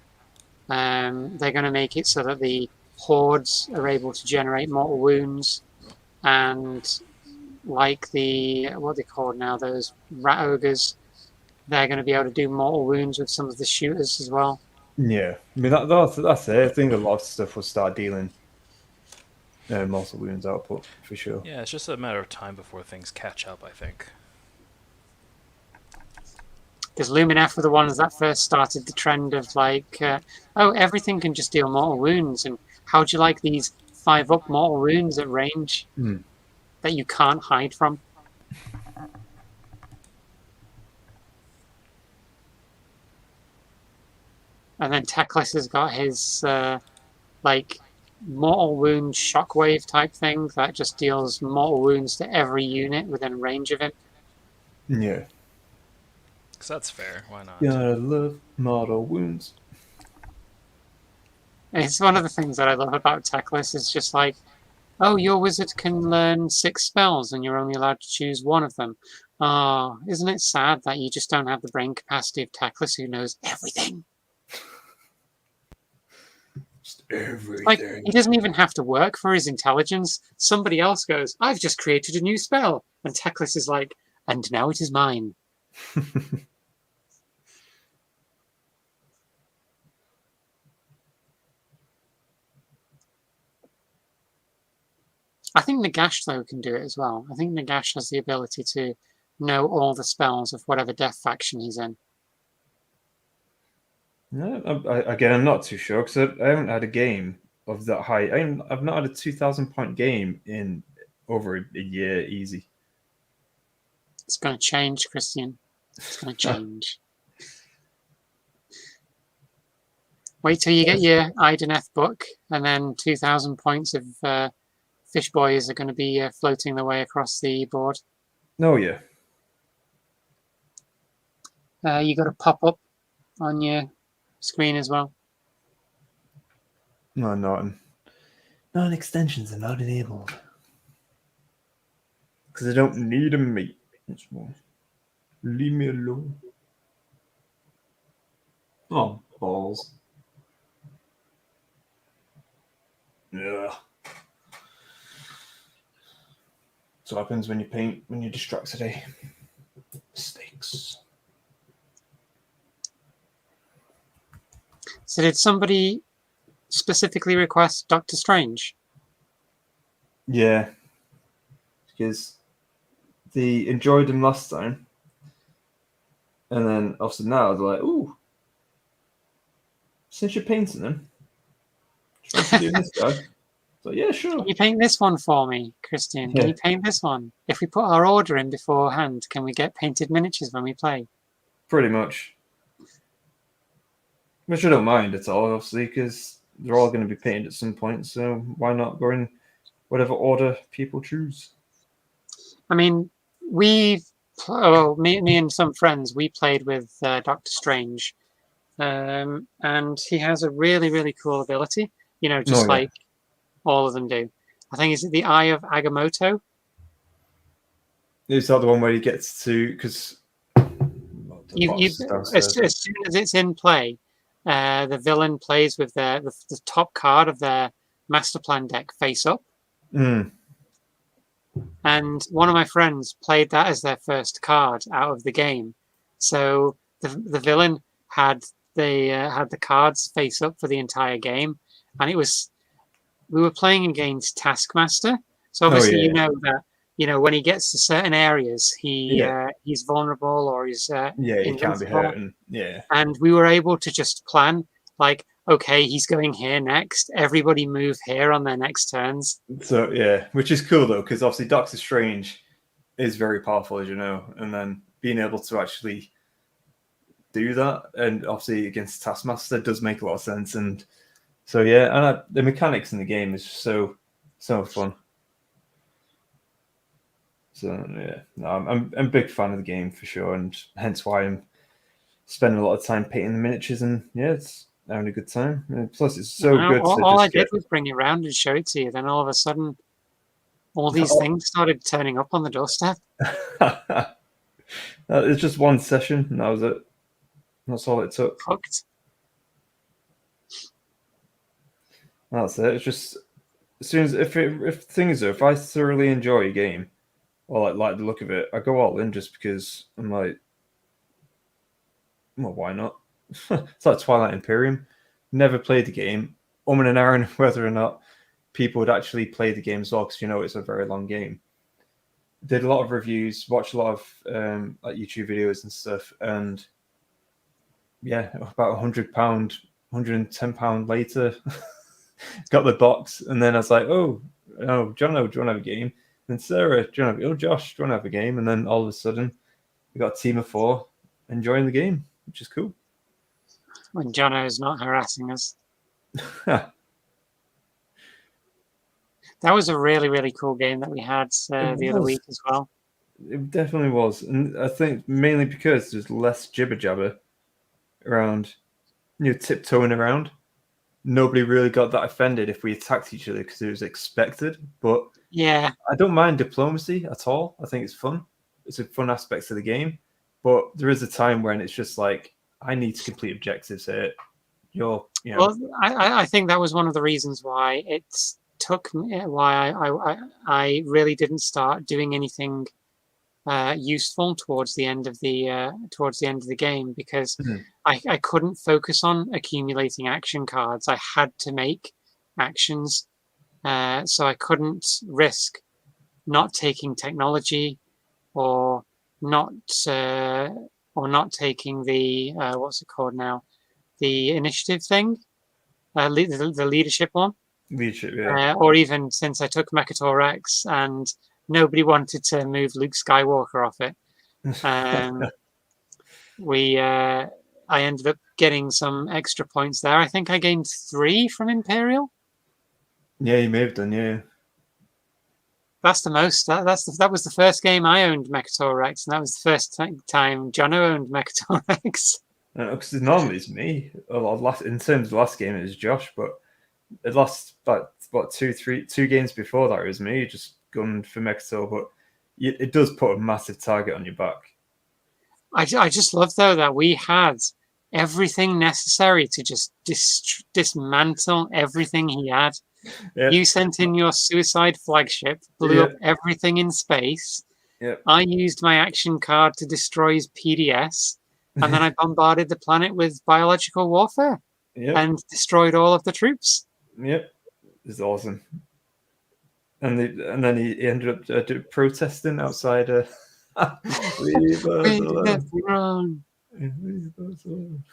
S2: they're going to make it so that the hordes are able to generate mortal wounds, and like what are they called now, those rat ogres, they're going to be able to do mortal wounds with some of the shooters as well.
S1: Yeah, I mean that's it. I think a lot of stuff will start dealing mortal wounds output for sure.
S3: Yeah, it's just a matter of time before things catch up, I think.
S2: Because Lumineth were the ones that first started the trend of like, everything can just deal mortal wounds, and how'd you like these 5-up mortal wounds at range? that you can't hide from. And then Teclis has got his like mortal wound shockwave type thing that just deals mortal wounds to every unit within range of him.
S1: Yeah.
S3: Because that's fair. Why not?
S1: Gotta love mortal wounds.
S2: And it's one of the things that I love about Teclis is just like, oh, your wizard can learn 6 spells and you're only allowed to choose one of them. Oh, isn't it sad that you just don't have the brain capacity of Teclis, who knows everything?
S1: Just everything.
S2: Like, he doesn't even have to work for his intelligence. Somebody else goes, I've just created a new spell. And Teclis is like, and now it is mine. I think Nagash, though, can do it as well. I think Nagash has the ability to know all the spells of whatever death faction he's in.
S1: No, again, I'm not too sure because I haven't had a game of that high. I've not had a 2,000 point game in over a year, easy.
S2: It's going to change, Christian. It's going to change. Wait till you get your Ideneth book, and then 2,000 points of fish boys are going to be floating their way across the board.
S1: Oh, yeah.
S2: You got to pop up on your screen as well.
S1: No, non-extensions are not enabled. Because I don't need them, mate. Leave me alone. Oh, balls. Yeah. That's what happens when you paint, when you distract today. Mistakes.
S2: So did somebody specifically request Doctor Strange?
S1: Yeah. Because they enjoyed him last time. And then obviously now they're like, ooh, since you're painting him, should I do this guy? So yeah, sure.
S2: Can you paint this one for me, Christian? Can you paint this one? If we put our order in beforehand, can we get painted miniatures when we play?
S1: Pretty much. Which I don't mind at all, obviously, because they're all going to be painted at some point. So why not go in whatever order people choose?
S2: I mean, me and some friends, we played with Doctor Strange, and he has a really, really cool ability. You know, just like all of them do. I think is it the Eye of Agamotto?
S1: Is that the one where he gets to because
S2: as soon as it's in play, the villain plays with the top card of their master plan deck face up.
S1: Mm.
S2: And one of my friends played that as their first card out of the game. So the villain had the cards face up for the entire game, and we were playing against Taskmaster. So obviously you know that when he gets to certain areas, he's vulnerable or he's
S1: he can't be hurting. Yeah,
S2: and we were able to just plan like, okay, he's going here next. Everybody move here on their next turns.
S1: So yeah, which is cool though, because obviously Doctor Strange is very powerful, as you know, and then being able to actually do that, and obviously against Taskmaster does make a lot of sense. And so yeah, and the mechanics in the game is so fun. So yeah, no, I'm a big fan of the game for sure, and hence why I'm spending a lot of time painting the miniatures, and yeah, it's having a good time. And plus, it's so good.
S2: All I did was bring it around and show it to you. Then all of a sudden, all these things started turning up on the doorstep.
S1: It's just one session, and that was it. That's all it took.
S2: Hooked.
S1: That's it. It's just as soon as if I thoroughly enjoy a game or like the look of it, I go all in just because I'm like, well, why not? It's like Twilight Imperium. Never played the game. And an hour whether or not people would actually play the game as well, because it's a very long game. Did a lot of reviews, watched a lot of like YouTube videos and stuff, and yeah, about £100, £110 later, got the box, and then I was like, oh, John, do you want to have a game? And Sarah, do you want to have, oh, Josh, do you want to have a game? And then all of a sudden, we got a team of 4 enjoying the game, which is cool.
S2: When Jono is not harassing us. That was a really, really cool game that we had the other week as well.
S1: It definitely was. And I think mainly because there's less jibber jabber around, tiptoeing around. Nobody really got that offended if we attacked each other because it was expected. But
S2: yeah,
S1: I don't mind diplomacy at all. I think it's fun. It's a fun aspect to the game. But there is a time when it's just like, I need to complete objectives here. Well,
S2: I think that was one of the reasons why it took me, why I really didn't start doing anything useful towards the end of the game, because I couldn't focus on accumulating action cards. I had to make actions, so I couldn't risk not taking technology or not taking the what's it called now, the initiative thing, the leadership one.
S1: Leadership, yeah.
S2: Or even since I took Mekator Rex and nobody wanted to move Luke Skywalker off it, I ended up getting some extra points there. I think I gained 3 from Imperial.
S1: Yeah, you may have done, yeah.
S2: That's the most. That was the first game I owned Mekator Rex, and that was the first time Jono owned Mekator Rex.
S1: Because normally it's me. In terms of the last game, it was Josh, but it lost about 2 games before that. It was me just going for Mekator, but it does put a massive target on your back.
S2: I just love though that we had everything necessary to just dismantle everything he had. Yep. You sent in your suicide flagship, blew up everything in space.
S1: Yep.
S2: I used my action card to destroy his PDS, and then I bombarded the planet with biological warfare and destroyed all of the troops.
S1: Yep, it's awesome. And then he ended up protesting outside. Leave us alone. Leave us alone.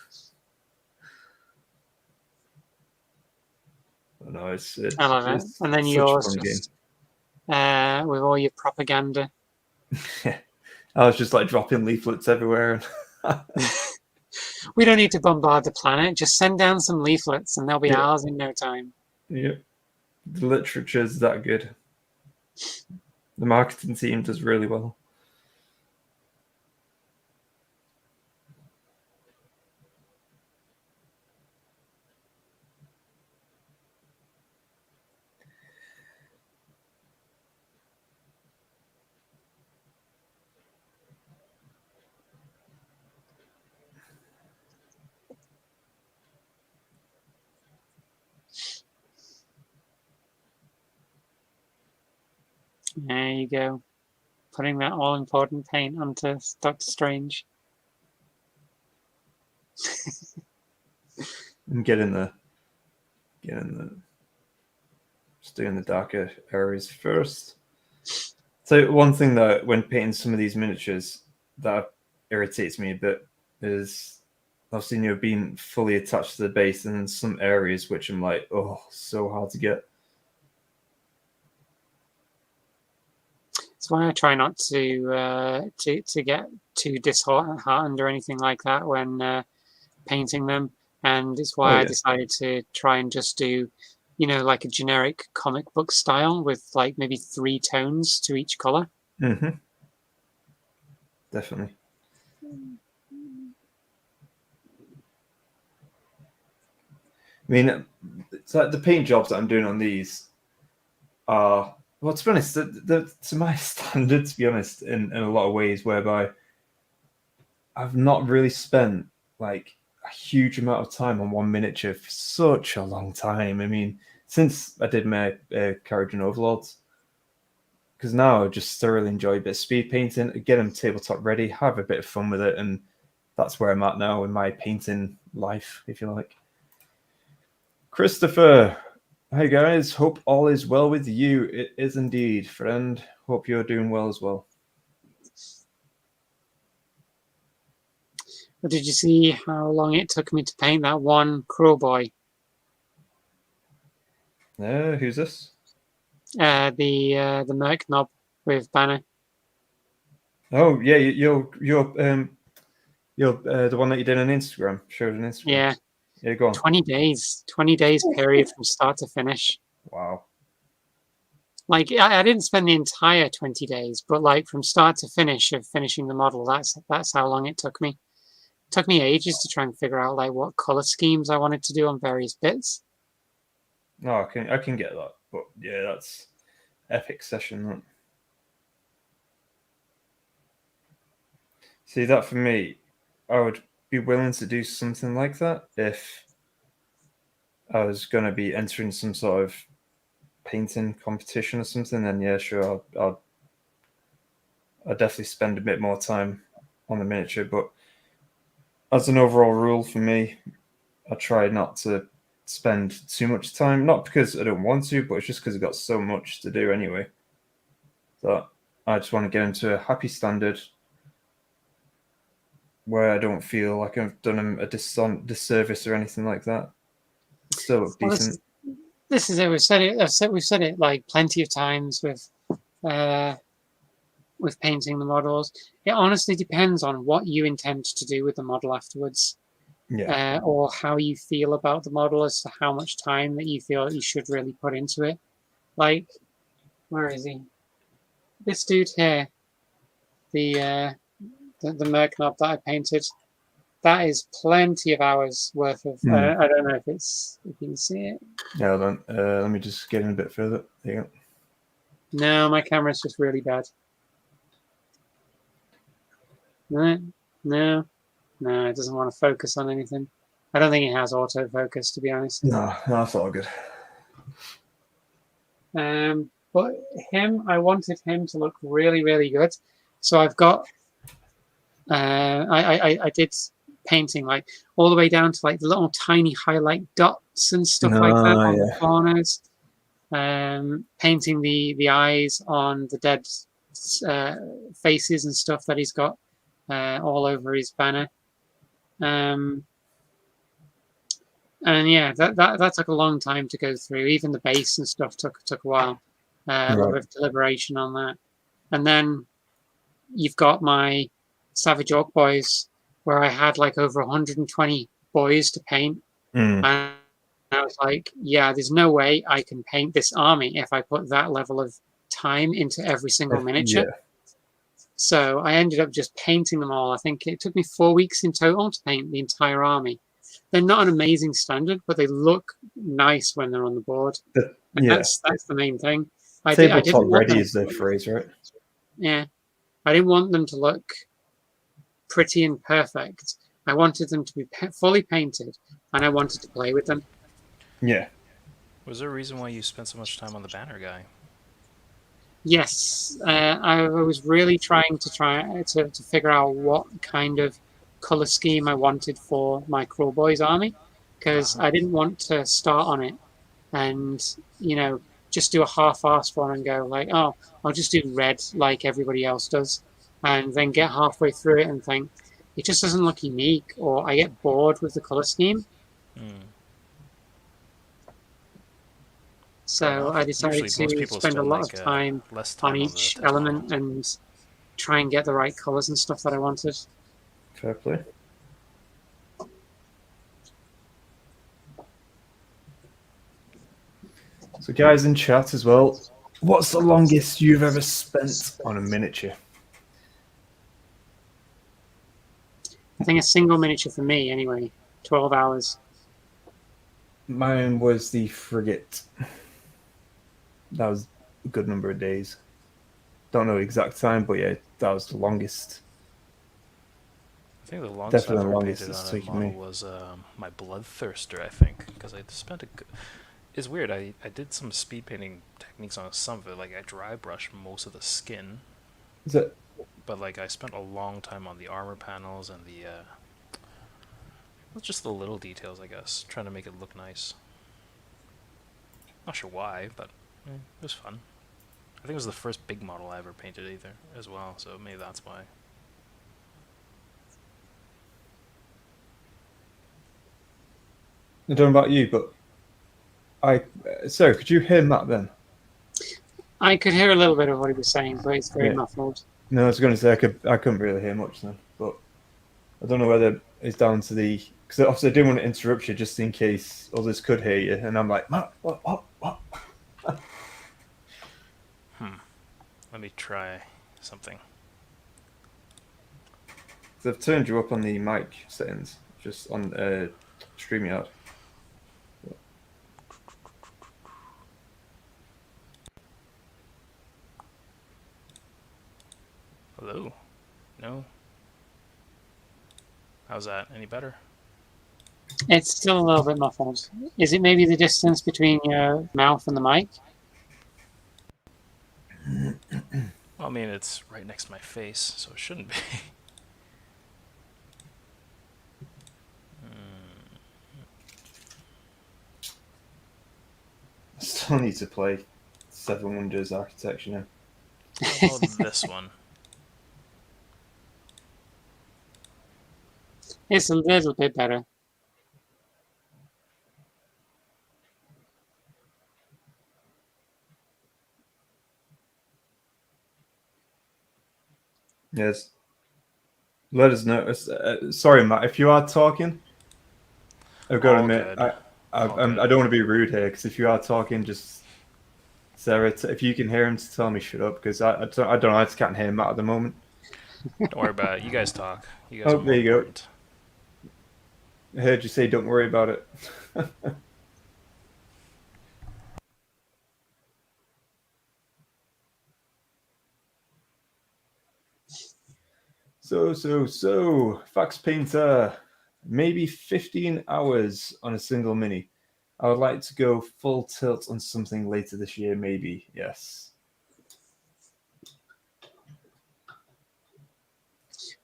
S1: No, it's
S2: I love it. And then yours just, with all your propaganda.
S1: I was just like dropping leaflets everywhere.
S2: We don't need to bombard the planet. Just send down some leaflets and they'll be ours in no time.
S1: Yep. The literature's that good. The marketing team does really well.
S2: There you go. Putting that all-important paint onto Doctor Strange.
S1: Get in there. Just doing the darker areas first. So one thing that when painting some of these miniatures that irritates me a bit is obviously being fully attached to the base, and in some areas which I'm like, oh, so hard to get.
S2: That's why I try not to get too disheartened or anything like that when painting them, and it's why I decided to try and just do, like a generic comic book style with like maybe 3 tones to each color.
S1: Mm-hmm. Definitely. I mean, it's like the paint jobs that I'm doing on these are, well, to be honest, to my standard, to be honest, in a lot of ways, whereby I've not really spent like a huge amount of time on one miniature for such a long time. I mean, since I did my Courage and Overlords, because now I just thoroughly enjoy a bit of speed painting, get them tabletop ready, have a bit of fun with it, and that's where I'm at now in my painting life, if you like. Christopher, hi guys, hope all is well with you. It is indeed, friend. Hope you're doing well as well.
S2: But did you see how long it took me to paint that one Crow Boy?
S1: Who's this?
S2: The Merc Knob. with Banner.
S1: Oh yeah, you're the one that you did on Instagram. Showed on Instagram.
S2: Yeah.
S1: Yeah, go on.
S2: 20 days period from start to finish.
S1: Wow.
S2: Like I didn't spend the entire 20 days, but like from start to finish of finishing the model, that's how long it took me. It took me ages to try and figure out like what color schemes I wanted to do on various bits.
S1: No, I can get that, but yeah, that's epic session. That. See, that for me, I would be willing to do something like that if I was going to be entering some sort of painting competition or something. Then yeah, sure, I'll definitely spend a bit more time on the miniature. But as an overall rule for me, I try not to spend too much time. Not because I don't want to, but it's just because I've got so much to do anyway. That I just want to get into a happy standard where I don't feel like I've done them a disservice or anything like that. It's still look decent.
S2: This is it. We've said it like plenty of times with painting the models. It honestly depends on what you intend to do with the model afterwards.
S1: Yeah.
S2: Or how you feel about the model as to how much time that you feel you should really put into it. Like, where is he? This dude here, the Merc Knob that I painted, that is plenty of hours worth of. I don't know if you can see it.
S1: Yeah, hold on. Let me just get in a bit further. There you go.
S2: No, my camera's just really bad. No, it doesn't want to focus on anything. I don't think it has autofocus, to be honest.
S1: No, that's all good.
S2: But I wanted him to look really, really good. So I've got, I did painting like all the way down to like the little tiny highlight dots and stuff like that on the corners. Painting the eyes on the dead faces and stuff that he's got all over his banner. And yeah, that took a long time to go through. Even the base and stuff took a while. A lot of deliberation on that. And then you've got my Savage Orc boys, where I had like over 120 boys to paint. And I was like, yeah, there's no way I can paint this army if I put that level of time into every single miniature. Yeah. So I ended up just painting them all. I think it took me 4 weeks in total to paint the entire army. They're not an amazing standard, but they look nice when they're on the board. That's the main thing.
S1: Tabletop ready is the phrase, right?
S2: Yeah. I didn't want them to look pretty and perfect. I wanted them to be fully painted, and I wanted to play with them.
S1: Yeah.
S3: Was there a reason why you spent so much time on the banner guy?
S2: Yes. I was really trying to figure out what kind of color scheme I wanted for my Crawl Boys army, because I didn't want to start on it and, just do a half-assed one and go like, oh, I'll just do red like everybody else does, and then get halfway through it and think, it just doesn't look unique, or I get bored with the color scheme. So I decided to spend a lot of time on each element and try and get the right colors and stuff that I wanted.
S1: Fair play. So guys in chat as well, what's the longest you've ever spent on a miniature?
S2: I think a single miniature for me, anyway, 12 hours.
S1: Mine was the frigate. That was a good number of days. Don't know the exact time, but yeah, that was the longest.
S3: I think the longest I've ever painted on a model was my Bloodthirster, I think, because I spent a good... It's weird, I did some speed painting techniques on some of it, like I dry brushed most of the skin.
S1: Is it?
S3: But like I spent a long time on the armor panels and the just the little details, I guess, trying to make it look nice. Not sure why, but it was fun. I think it was the first big model I ever painted either as well, so maybe that's why.
S1: I don't know about you, but sorry, could you hear Matt then?
S2: I could hear a little bit of what he was saying, but it's very muffled.
S1: No, I was going to say I couldn't really hear much then, but I don't know whether it's down to the, because obviously I didn't want to interrupt you just in case others could hear you, and I'm like, Matt, what?
S3: Let me try something.
S1: So I've turned you up on the mic settings, just on StreamYard.
S3: Hello? No? How's that? Any better?
S2: It's still a little bit muffled. Is it maybe the distance between your mouth and the mic?
S3: Well, I mean, it's right next to my face, so it shouldn't be.
S1: I still need to play Seven Wonders Architecture now.
S3: Oh, this one.
S2: It's a little bit better.
S1: Yes. Let us know. Sorry, Matt, if you are talking, I've got to admit, I don't want to be rude here, because if you are talking, just Sarah, if you can hear him, to tell me shut up, because I don't know, I just can't hear Matt at the moment.
S3: Don't worry about it. You guys talk. You guys are more
S1: there you
S3: important.
S1: Go. I heard you say don't worry about it. So, Fax Painter, maybe 15 hours on a single mini. I would like to go full tilt on something later this year, maybe, yes.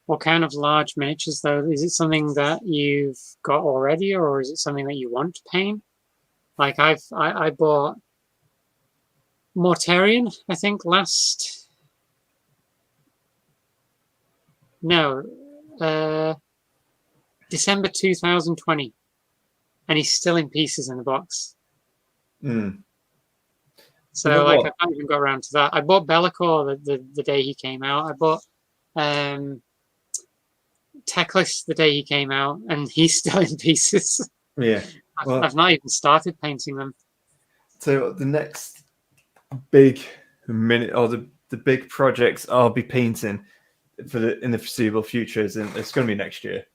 S2: What kind of large miniatures, though? Is it something that you've got already, or is it something that you want to paint? Like I bought Mortarion, I think, December 2020, and he's still in pieces in the box. So like I haven't even got around to that. I bought Be'lakor the day he came out. I bought Teclis the day he came out, and he's still in pieces.
S1: Yeah,
S2: I've not even started painting them.
S1: So the next big the big projects I'll be painting in the foreseeable future it's going to be next year.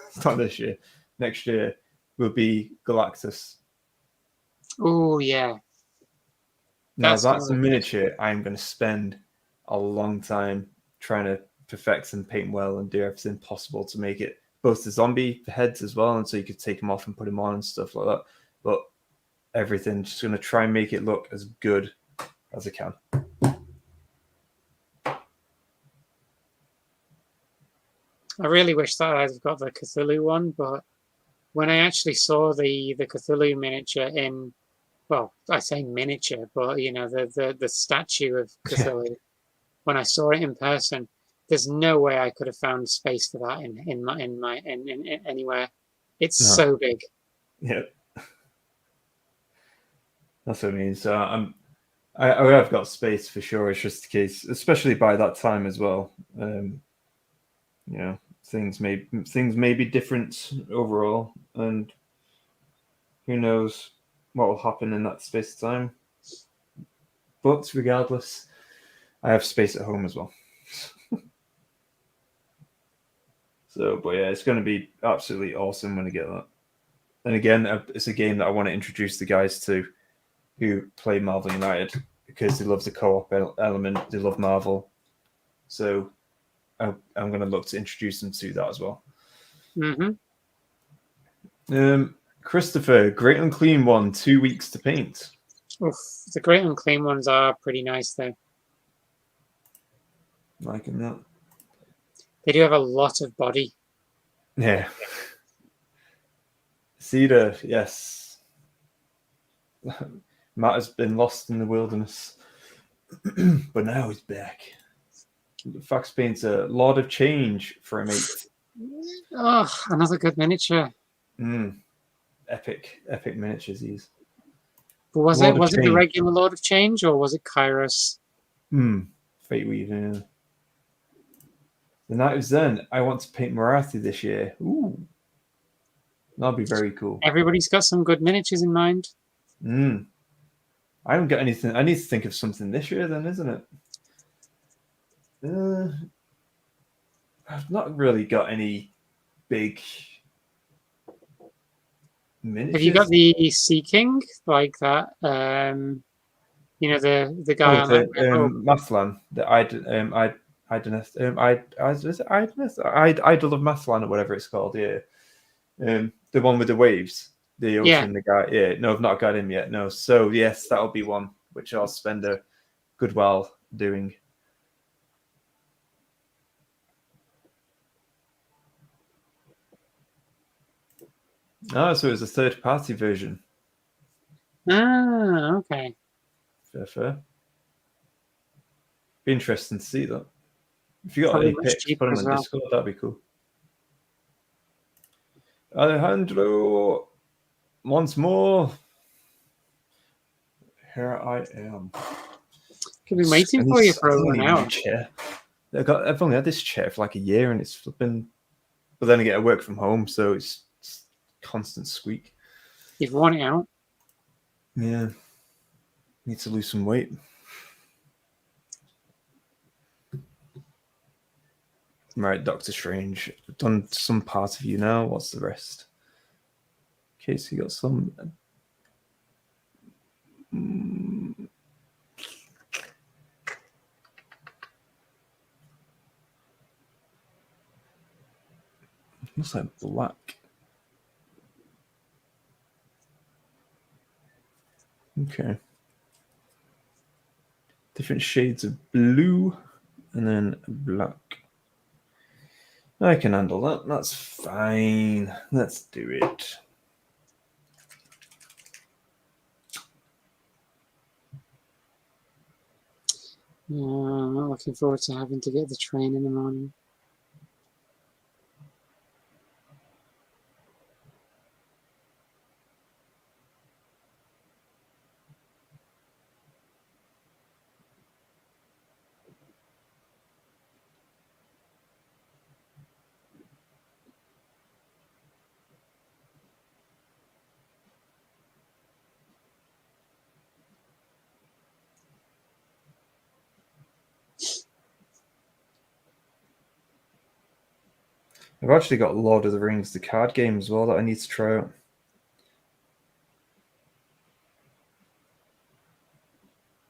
S1: It's not this year. Next year will be Galactus.
S2: Oh yeah.
S1: Now that's a miniature I'm going to spend a long time trying to perfect and paint well and do everything possible to make it both the zombie heads as well, and so you could take them off and put them on and stuff like that. But everything, just going to try and make it look as good as I can.
S2: I really wish that I'd got the Cthulhu one, but when I actually saw the Cthulhu miniature in, well, I say miniature, but you know the statue of Cthulhu, when I saw it in person, there's no way I could have found space for that in anywhere. It's so big.
S1: Yeah, that's what I mean. So I have got space for sure. It's just the case, especially by that time as well. You know, things may be different overall, and who knows what will happen in that space of time. But regardless, I have space at home as well. So, but yeah, it's going to be absolutely awesome when I get that. And again, it's a game that I want to introduce the guys to who play Marvel United, because they love the co-op element, they love Marvel. So I'm going to look to introduce them to that as well. Christopher, Great Unclean one, 2 weeks to paint.
S2: Oof, the Great Unclean ones are pretty nice though.
S1: Liking that.
S2: They do have a lot of body.
S1: Yeah. Cedar, yes. Matt has been lost in the wilderness, but now he's back. Fax Painter, Lord of Change for a mate.
S2: Oh, another good miniature.
S1: Epic miniatures these.
S2: Was it the regular Lord of Change, or was it Kairos?
S1: Fate Weaving. The Night of Zen. I want to paint Marathi this year. Ooh. That'll be very cool.
S2: Everybody's got some good miniatures in mind.
S1: I haven't got anything. I need to think of something this year then, isn't it? I've not really got any big miniatures.
S2: Have you got the Sea King like that? The guy on that.
S1: Mathlan. Idol of Mathlan or whatever it's called. Yeah. The one with the waves. The ocean, the guy. Yeah, no, I've not got him yet. No, so yes, that'll be one which I'll spend a good while doing. Oh, so it was a third-party version.
S2: Ah, okay.
S1: Fair. Be interesting to see that. If you got any pics, put them on Discord. That'd be cool. Alejandro, once more. Here I am.
S2: Could be waiting for you for over an hour.
S1: Chair. I've only had this chair for like a year, and it's flipping. But then I get to work from home, so it's constant squeak.
S2: You've worn it out.
S1: Yeah. Need to lose some weight. Right, Doctor Strange. I've done some part of you now. What's the rest? Okay, so you got some. Looks like black. Okay. Different shades of blue and then black. I can handle that. That's fine. Let's do it.
S2: I'm not looking forward to having to get the train in the morning.
S1: I've actually got Lord of the Rings, the card game as well, that I need to try out.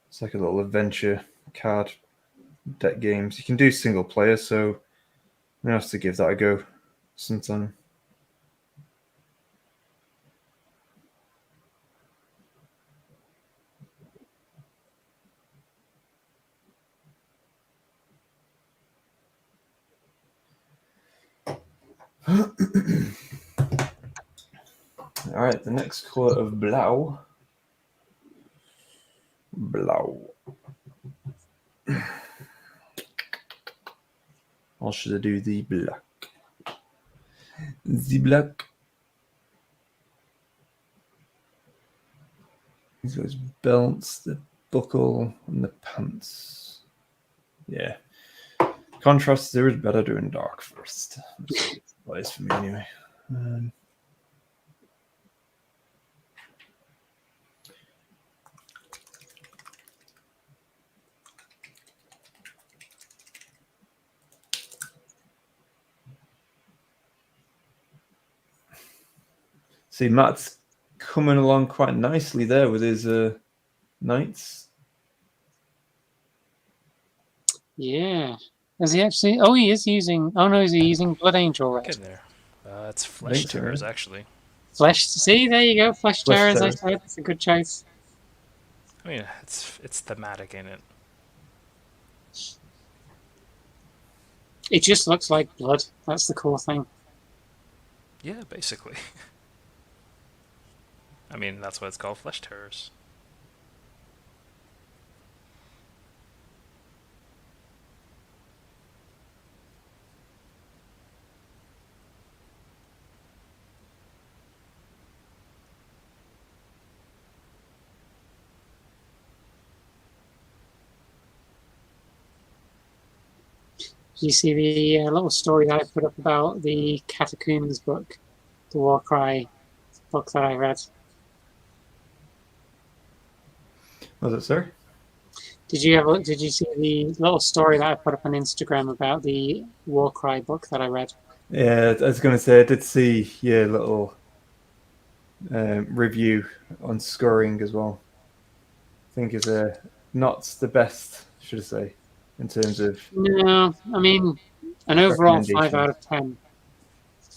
S1: It's like a little adventure card deck games. You can do single player, so I'm going to have to give that a go sometime. All right, the next color of blau. Or should I do the black? The black. These guys belts, the buckle, and the pants. Yeah. Contrast there is better doing dark first. That is for me anyway. See, Matt's coming along quite nicely there with his knights.
S2: Yeah. Is he actually? Oh, he is using. Oh no, is he using Blood Angel Red?
S3: Get there. It's Flesh Terrors, actually.
S2: Flesh. See, there you go. Flesh Terrors. I said it's a good choice.
S3: I mean, it's thematic in it.
S2: It just looks like blood. That's the cool thing.
S3: Yeah, basically. I mean, that's why it's called Flesh Terrors.
S2: You see the little story that I put up about the Catacombs book, the Warcry book that I read.
S1: Was it, sir?
S2: Did you see the little story that I put up on Instagram about the Warcry book that I read?
S1: Yeah, I was going to say I did see your little review on scoring as well. I think is not the best, should I say, in terms of.
S2: No, I mean an overall 5 out of 10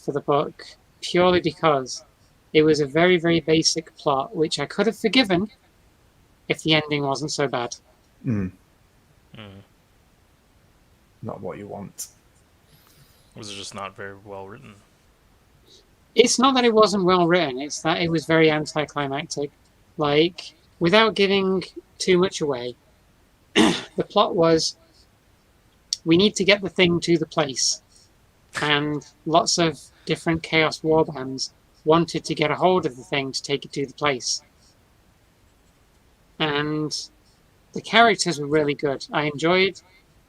S2: for the book, purely because it was a very, very basic plot, which I could have forgiven if the ending wasn't so bad.
S1: Not what you want.
S3: Was it just not very well written?
S2: It's not that it wasn't well written, it's that it was very anticlimactic. Like, without giving too much away, the plot was we need to get the thing to the place. And lots of different Chaos warbands wanted to get a hold of the thing to take it to the place. And the characters were really good. I enjoyed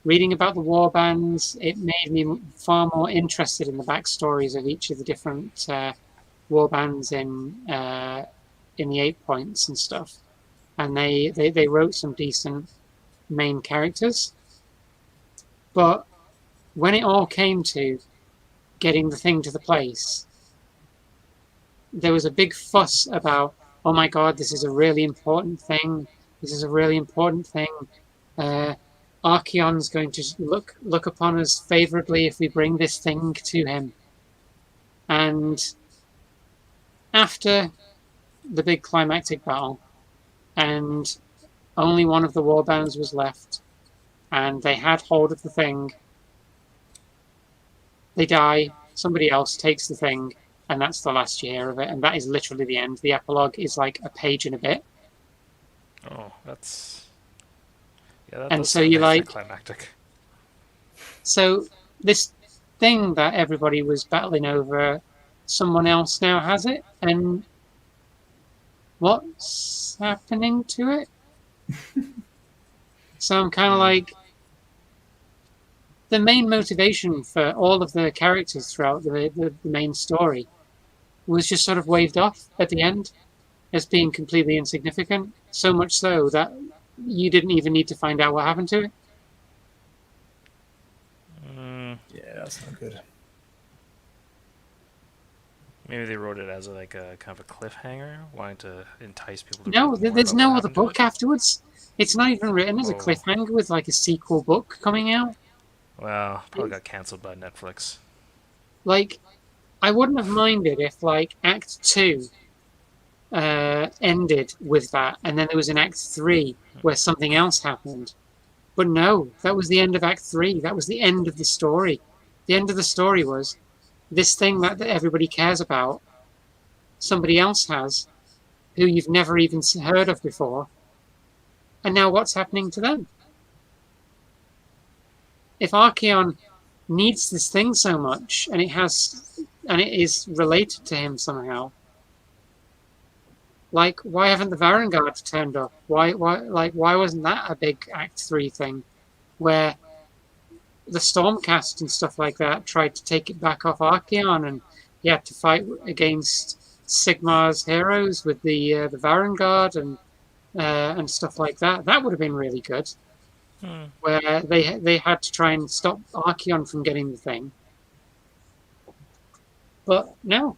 S2: reading about the warbands. It made me far more interested in the backstories of each of the different warbands in the 8 points and stuff. And they wrote some decent main characters. But when it all came to getting the thing to the place, there was a big fuss about, oh my god, this is a really important thing. This is a really important thing. Archaon's going to look upon us favorably if we bring this thing to him. And after the big climactic battle, and only one of the warbands was left, and they had hold of the thing, they die, somebody else takes the thing, and that's the last you hear of it, and that is literally the end. The epilogue is like a page and a bit.
S3: Oh, that's... Yeah, that
S2: and
S3: does
S2: so
S3: sound
S2: you like
S3: climactic.
S2: So this thing that everybody was battling over, someone else now has it, and what's happening to it? So I'm kind of like, the main motivation for all of the characters throughout the main story was just sort of waved off at the end as being completely insignificant, so much so that you didn't even need to find out what happened to it.
S1: Yeah, that's not good.
S3: Maybe they wrote it as like a kind of a cliffhanger, wanting to entice people to
S2: No,
S3: read more
S2: there's
S3: about
S2: no
S3: what
S2: other
S3: happened to
S2: book
S3: it.
S2: afterwards. It's not even written as a cliffhanger with like a sequel book coming out.
S3: Well, probably got cancelled by Netflix.
S2: Like, I wouldn't have minded if like Act 2 ended with that, and then there was an Act 3 where something else happened. But no, that was the end of Act 3. That was the end of the story. The end of the story was this thing that everybody cares about, somebody else has, who you've never even heard of before. And now what's happening to them? If Archaon needs this thing so much, and it is related to him somehow, like, why haven't the Varangard turned up? Why wasn't that a big Act 3 thing, where the Stormcast and stuff like that tried to take it back off Archaon, and you had to fight against Sigmar's heroes with the Varangard and stuff like that? That would have been really good. Where they had to try and stop Archaon from getting the thing. But no,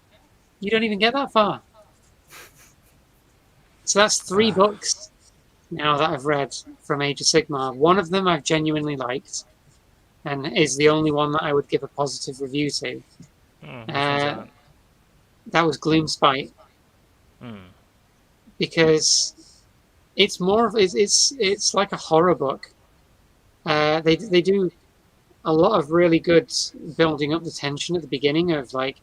S2: you don't even get that far. So that's 3 books now that I've read from Age of Sigmar. One of them I've genuinely liked, and is the only one that I would give a positive review to. That was Gloomspite. Because it's more of it's like a horror book. They do a lot of really good building up the tension at the beginning of like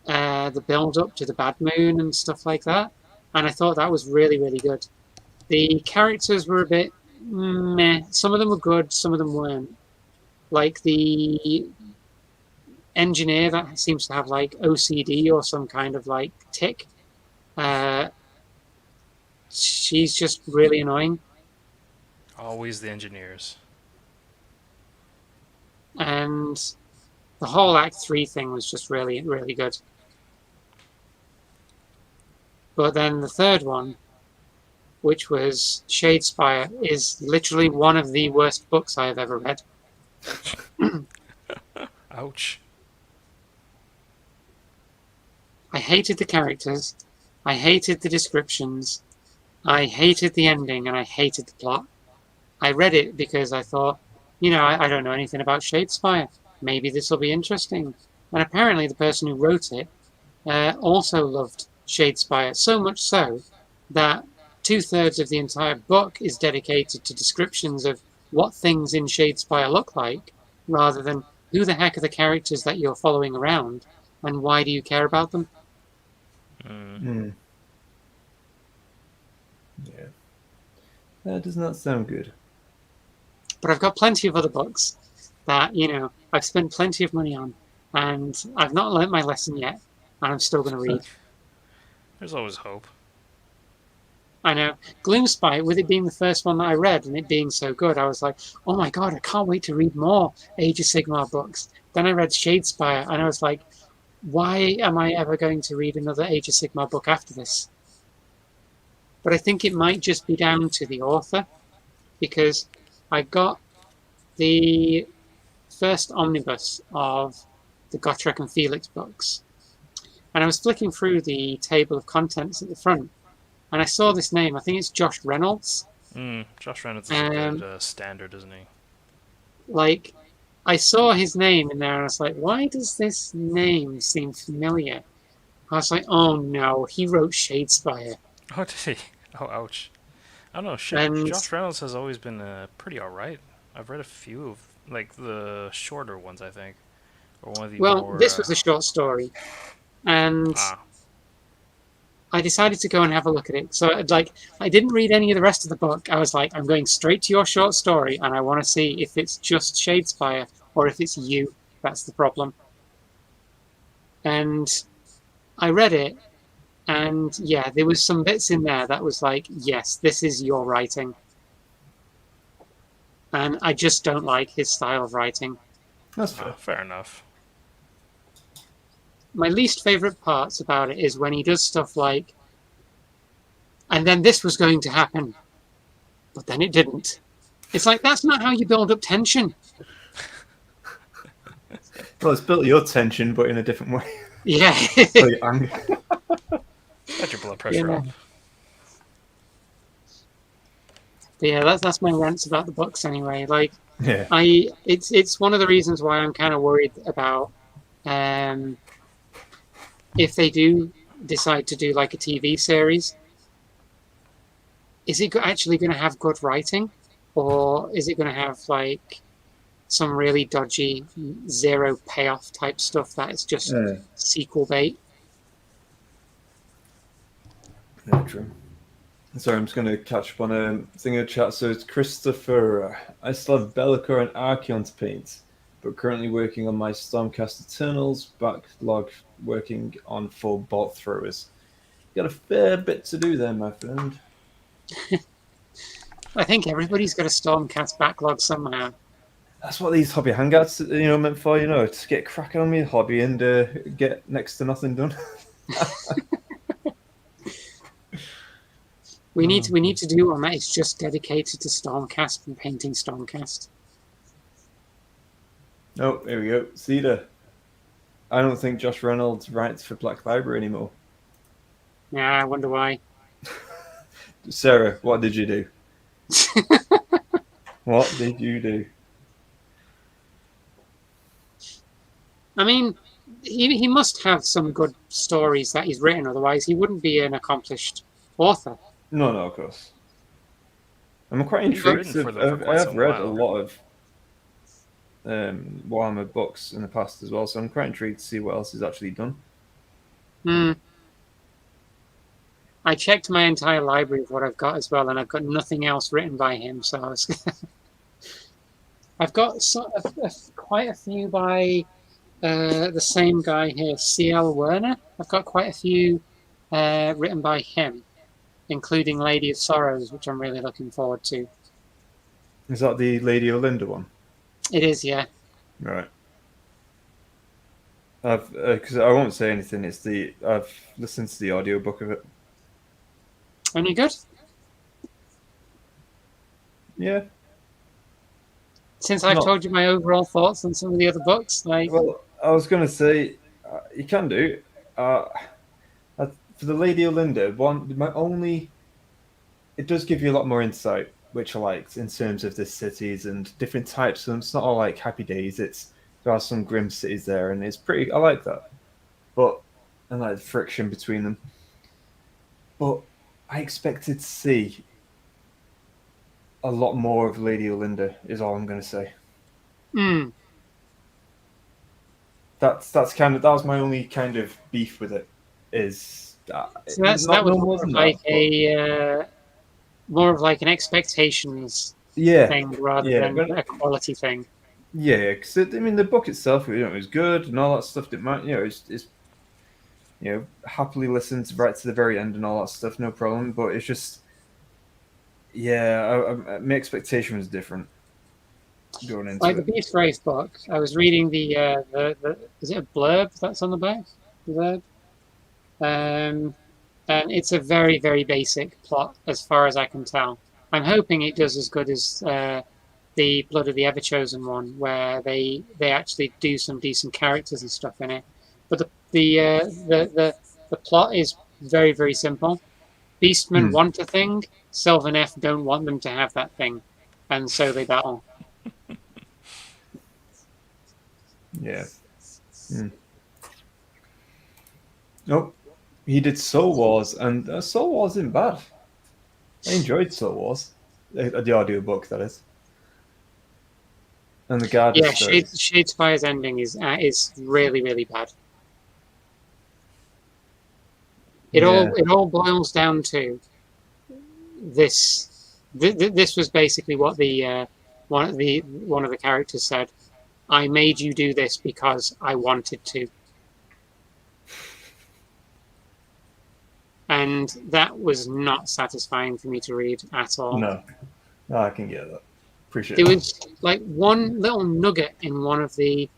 S2: the build up to the Bad Moon and stuff like that, and I thought that was really, really good. The characters were a bit meh. Some of them were good, some of them weren't. Like the engineer that seems to have like OCD or some kind of like tic. She's just really annoying.
S3: Always the engineers.
S2: And the whole Act 3 thing was just really, really good. But then the third one, which was Shadespire, is literally one of the worst books I have ever read.
S3: Ouch.
S2: I hated the characters, I hated the descriptions, I hated the ending, and I hated the plot. I read it because I thought, I don't know anything about Shadespire. Maybe this will be interesting. And apparently the person who wrote it also loved Shadespire, so much so that 2/3 of the entire book is dedicated to descriptions of what things in Shadespire look like, rather than who the heck are the characters that you're following around, and why do you care about them?
S1: Yeah. That does not sound good.
S2: But I've got plenty of other books that, I've spent plenty of money on, and I've not learnt my lesson yet, and I'm still going to read.
S3: There's always hope.
S2: I know. Gloomspite, with it being the first one that I read and it being so good, I was like, oh my god, I can't wait to read more Age of Sigmar books. Then I read Shadespire, and I was like, why am I ever going to read another Age of Sigmar book after this? But I think it might just be down to the author, because I got the first omnibus of the Gotrek and Felix books, and I was flicking through the table of contents at the front, and I saw this name. I think it's Josh Reynolds.
S3: Josh Reynolds is a good standard, isn't he?
S2: Like, I saw his name in there, and I was like, why does this name seem familiar? I was like, oh no, he wrote Shadespire.
S3: Oh, did he? Oh, ouch. I don't know. Josh Reynolds has always been pretty alright. I've read a few of, like, the shorter ones, I think. Or one of the more,
S2: this was a short story. And I decided to go and have a look at it. So, I didn't read any of the rest of the book. I was like, I'm going straight to your short story, and I want to see if it's just Shadespire or if it's you. That's the problem. And I read it, and yeah, there was some bits in there that was like, yes, this is your writing. And I just don't like his style of writing.
S1: That's fair.
S3: Fair enough.
S2: My least favourite parts about it is when he does stuff like, and then this was going to happen, but then it didn't. It's like, that's not how you build up tension.
S1: Well, it's built your tension, but in a different way.
S2: Yeah.
S1: So your anger.
S3: Got your blood pressure up.
S2: But yeah, that's my rants about the books anyway. Like,
S1: yeah.
S2: It's one of the reasons why I'm kind of worried about if they do decide to do like a TV series. Is it actually going to have good writing, or is it going to have like some really dodgy zero payoff type stuff that is just sequel bait?
S1: Yeah, true. Sorry, I'm just going to catch up on a thing in the chat. So it's Christopher. I still have Bellicor and Archeon to paint, but currently working on my Stormcast Eternals backlog, working on full bolt throwers. Got a fair bit to do there, my friend.
S2: I think everybody's got a Stormcast backlog somehow.
S1: That's what these hobby hangouts, meant for. To get cracking on your hobby and get next to nothing done.
S2: We need to do one that is just dedicated to Stormcast and painting Stormcast.
S1: Oh, here we go. Cedar. I don't think Josh Reynolds writes for Black Library anymore.
S2: Yeah, I wonder why.
S1: Sarah, what did you do? What did you do?
S2: I mean, he must have some good stories that he's written, otherwise he wouldn't be an accomplished author.
S1: No, of course. I'm quite intrigued. I have read a lot of Warhammer books in the past as well, so I'm quite intrigued to see what else he's actually done.
S2: I checked my entire library of what I've got as well, and I've got nothing else written by him. So I've got quite a few by the same guy here, C.L. Werner. I've got quite a few written by him, including Lady of Sorrows, which I'm really looking forward to.
S1: Is that the Lady Olinda one?
S2: It is, yeah.
S1: Right. Because I won't say anything. I've listened to the audiobook of it.
S2: Any good?
S1: Yeah.
S2: Since I've told you my overall thoughts on some of the other books, like.
S1: Well, I was gonna say you can do. For the Lady Olinda, it does give you a lot more insight, which I liked in terms of the cities and different types. And it's not all like happy days. There are some grim cities there, and it's pretty. I like that, and like the friction between them. But I expected to see a lot more of Lady Olinda. Is all I'm going to say. That was my only kind of beef with it.
S2: That was more of like an expectations thing rather than a quality thing.
S1: Yeah, because the book itself, it was good and all that stuff. It's happily listened right to the very end and all that stuff, no problem. But it's just, my expectation was different going into
S2: like the Beast Race book. I was reading the is it a blurb that's on the back? The blurb. And it's a very, very basic plot as far as I can tell. I'm hoping it does as good as the Blood of the Everchosen one, where they actually do some decent characters and stuff in it. But the plot is very, very simple. Beastmen want a thing, Sylvaneth don't want them to have that thing, and so they battle.
S1: Yeah. Nope. He did Soul Wars, and Soul Wars isn't bad. I enjoyed Soul Wars, the audiobook, that is. And the guard.
S2: Yeah, Shadespire's ending is really, really bad. It all boils down to this. This was basically what the one of the characters said. I made you do this because I wanted to. And that was not satisfying for me to read at all.
S1: No, I can get that. Appreciate
S2: it. There was like one little nugget in one of the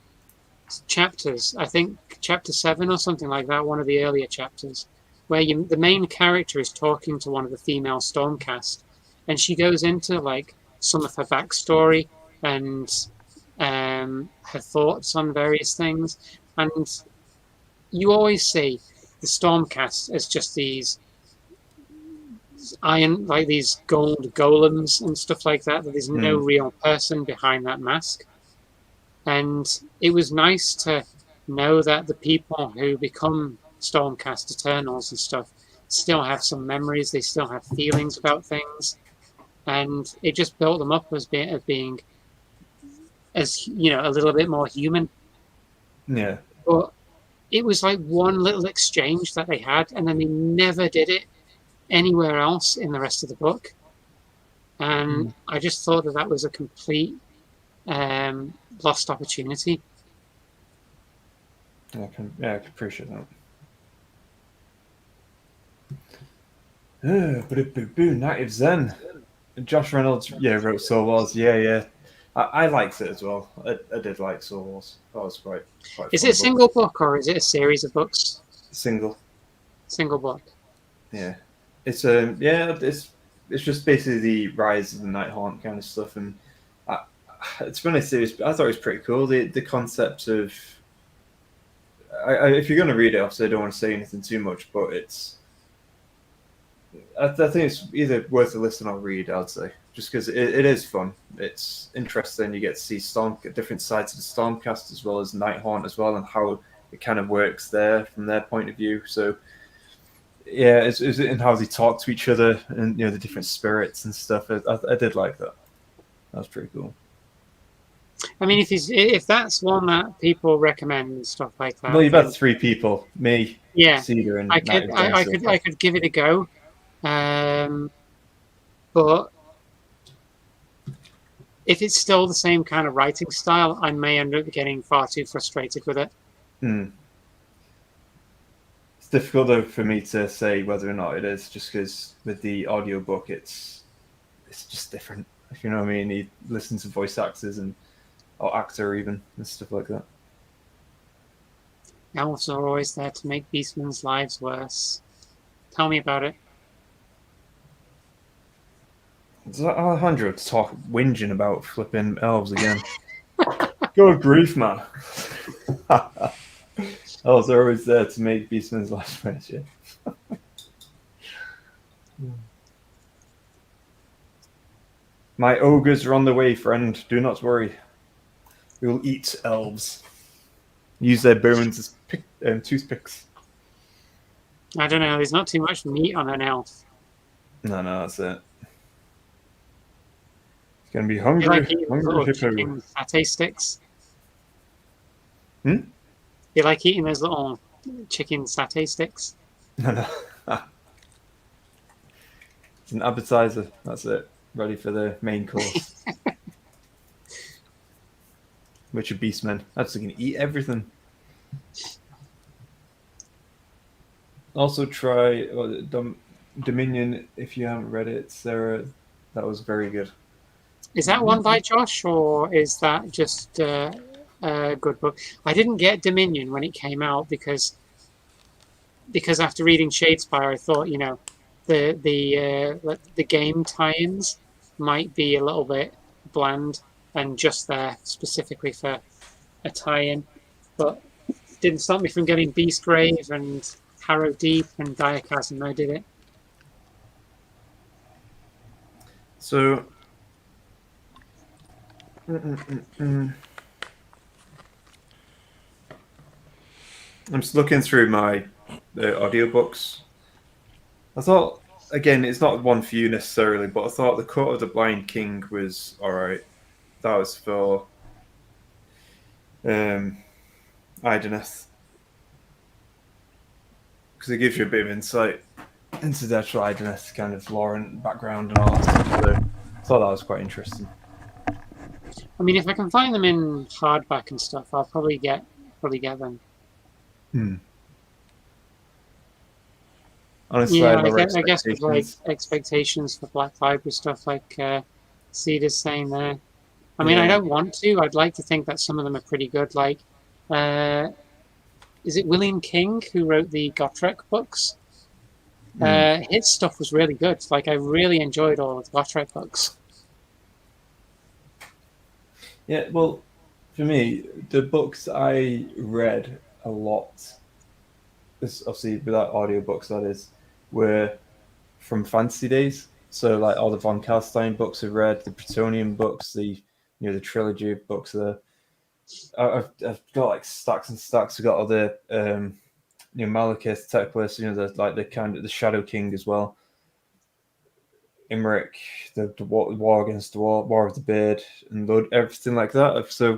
S2: chapters, I think chapter 7 or something like that, one of the earlier chapters, where the main character is talking to one of the female Stormcast, and she goes into like some of her backstory and her thoughts on various things. And you always see the Stormcast as just these iron, like these gold golems and stuff like that. There's no real person behind that mask. And it was nice to know that the people who become Stormcast Eternals and stuff still have some memories. They still have feelings about things, and it just built them up as being as a little bit more human.
S1: Yeah.
S2: But it was like one little exchange that they had, and then they never did it anywhere else in the rest of the book. And I just thought that was a complete lost opportunity.
S1: I can appreciate that. Night of Zen. Josh Reynolds, wrote Soul Wars. I liked it as well. I did like Soul Wars. That was quite
S2: Is it a single book or is it a series of books?
S1: Single
S2: book.
S1: Yeah. It's it's just basically the rise of the Night Haunt kind of stuff, and to be honest, I thought it was pretty cool. The concept of if you're going to read it, obviously I don't want to say anything too much, but I think it's either worth a listen or read, I'd say, just because it is fun. It's interesting. You get to see different sides of the Stormcast as well as Night Haunt as well, and how it kind of works there from their point of view. So yeah, it's in how they talk to each other and the different spirits and stuff. I did like that. That was pretty cool.
S2: I mean, if that's one that people recommend and stuff like that.
S1: Well, you've had 3 people, me, Cedar, and
S2: I could give it a go, but if it's still the same kind of writing style, I may end up getting far too frustrated with it.
S1: It's difficult though for me to say whether or not it is, just because with the audiobook, it's just different. If you know what I mean, you listen to voice actors and or actor even, and stuff like that.
S2: Elves are always there to make beastmen's lives worse. Tell me about it.
S1: Is that Alejandro whinging about flipping elves again? Good grief, man. Elves are always there to make beastmen's lives worse, yeah. My ogres are on the way, friend. Do not worry. We will eat elves. Use their bones as toothpicks.
S2: I don't know. There's not too much meat on an elf.
S1: No, that's it. It's gonna be hungry.
S2: You like eating
S1: hungry
S2: little
S1: hippo.
S2: chicken satay sticks?
S1: Hmm?
S2: You like eating those little chicken satay sticks?
S1: No. It's an appetizer. That's it. Ready for the main course. Which are beastmen. That's going to eat everything. Also try Dominion if you haven't read it, Sarah. That was very good.
S2: Is that one by Josh, or is that just a good book? I didn't get Dominion when it came out because after reading Shadespire, I thought, you know, the game tie-ins might be a little bit bland and just there specifically for a tie-in, but didn't stop me from getting Beastgrave and Harrow Deep and Diachasm. I did it.
S1: So, I'm just looking through my audiobooks. I thought, again, it's not one for you necessarily, but I thought The Court of the Blind King was alright. That was for Ideneth. Because it gives you a bit of insight into the actual Ideneth kind of lore and background and all that stuff. So I thought that was quite interesting.
S2: I mean, if I can find them in hardback and stuff, I'll probably get them.
S1: Honestly,
S2: yeah,
S1: I
S2: guess with like expectations for Black Library stuff, like Cedar's saying there. I mean, I don't want to. I'd like to think that some of them are pretty good. Like, is it William King who wrote the Gotrek books? His stuff was really good. Like, I really enjoyed all of the Gotrek books.
S1: Yeah, well, for me, the books I read a lot, obviously without audiobooks, that is, were from fantasy days. So, like all the von Carstein books I've read, the Bretonian books, the trilogy of books there. I've got like stacks and stacks. I've got all the Malekith, Teclis, the Shadow King as well. Imric, the War Against the War of the Beard, and everything like that. So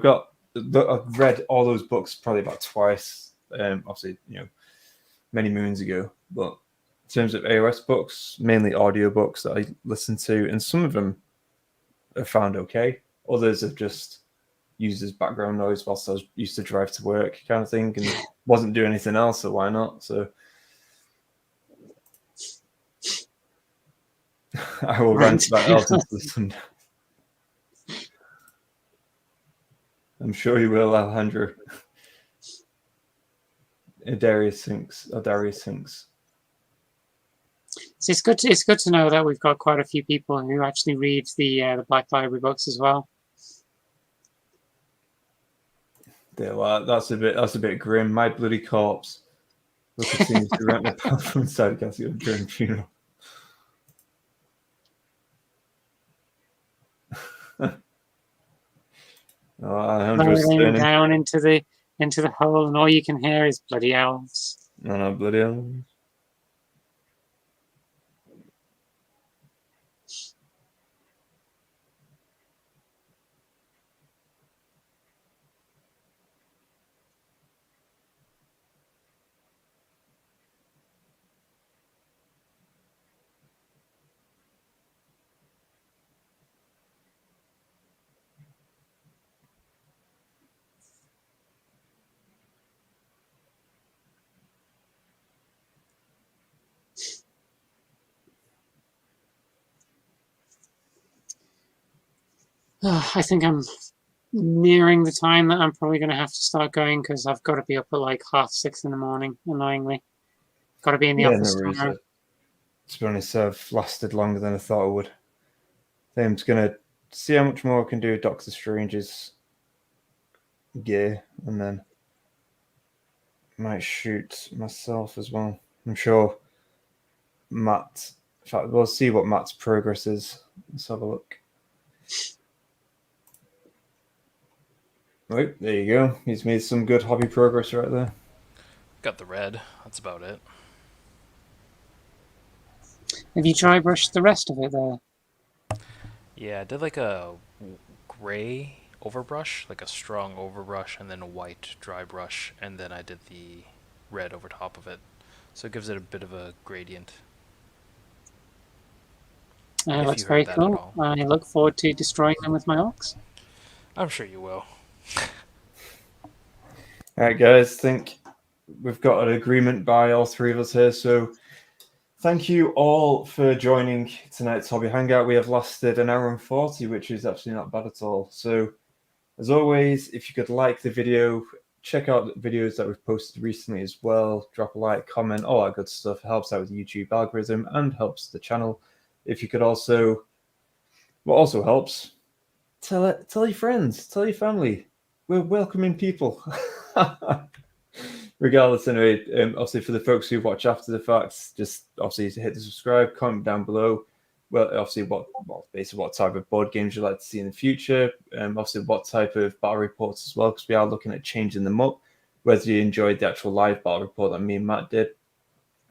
S1: I've read all those books probably about twice. Obviously, many moons ago. But in terms of AOS books, mainly audio books that I listen to, and some of them I found okay. Others have just used as background noise whilst I was used to drive to work, kind of thing, and wasn't doing anything else, so why not? So. I will rant about elves into the sun. I'm sure you will, Alejandro. Darius thinks.
S2: So it's good to know that we've got quite a few people who actually read the Black Library books as well.
S1: Yeah, well, that's a bit grim. My bloody corpse will continue to rent the path from inside Cassie during funeral.
S2: Rolling down into the hole, and all you can hear is bloody elves.
S1: No, bloody elves.
S2: I think I'm nearing the time that I'm probably going to have to start going because I've got to be up at like 6:30 in the morning, annoyingly. Got to be in the office tomorrow.
S1: To be honest, I've lasted longer than I thought I would. I think I'm just going to see how much more I can do with Doctor Strange's gear, and then might shoot myself as well. I'm sure Matt... In fact, we'll see what Matt's progress is. Let's have a look. Right, there you go. He's made some good hobby progress right there.
S3: Got the red. That's about it.
S2: Have you dry brushed the rest of it there?
S3: Yeah, I did like a gray overbrush, like a strong overbrush, and then a white dry brush, and then I did the red over top of it. So it gives it a bit of a gradient.
S2: That's very cool. I look forward to destroying them with my orcs.
S3: I'm sure you will.
S1: All right, guys. I think we've got an agreement by all three of us here. So thank you all for joining tonight's Hobby Hangout. We have lasted an hour and 40, which is actually not bad at all. So as always, if you could like the video, check out the videos that we've posted recently as well. Drop a like, comment, all that good stuff. It helps out with the YouTube algorithm and helps the channel. If you could also, what also helps, tell your friends, tell your family. We're welcoming people. Regardless, anyway, obviously for the folks who watch after the fact, just obviously hit the subscribe, comment down below. Well, obviously basically what type of board games you'd like to see in the future. Obviously what type of battle reports as well, because we are looking at changing them up. Whether you enjoyed the actual live battle report that me and Matt did,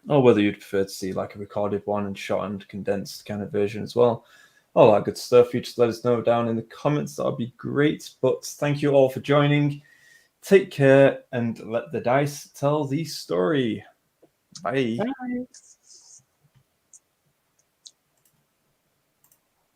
S1: or whether you'd prefer to see like a recorded one and shortened, condensed kind of version as well. All that good stuff. You just let us know down in the comments. That would be great. But thank you all for joining. Take care and let the dice tell the story. Bye.
S2: Bye.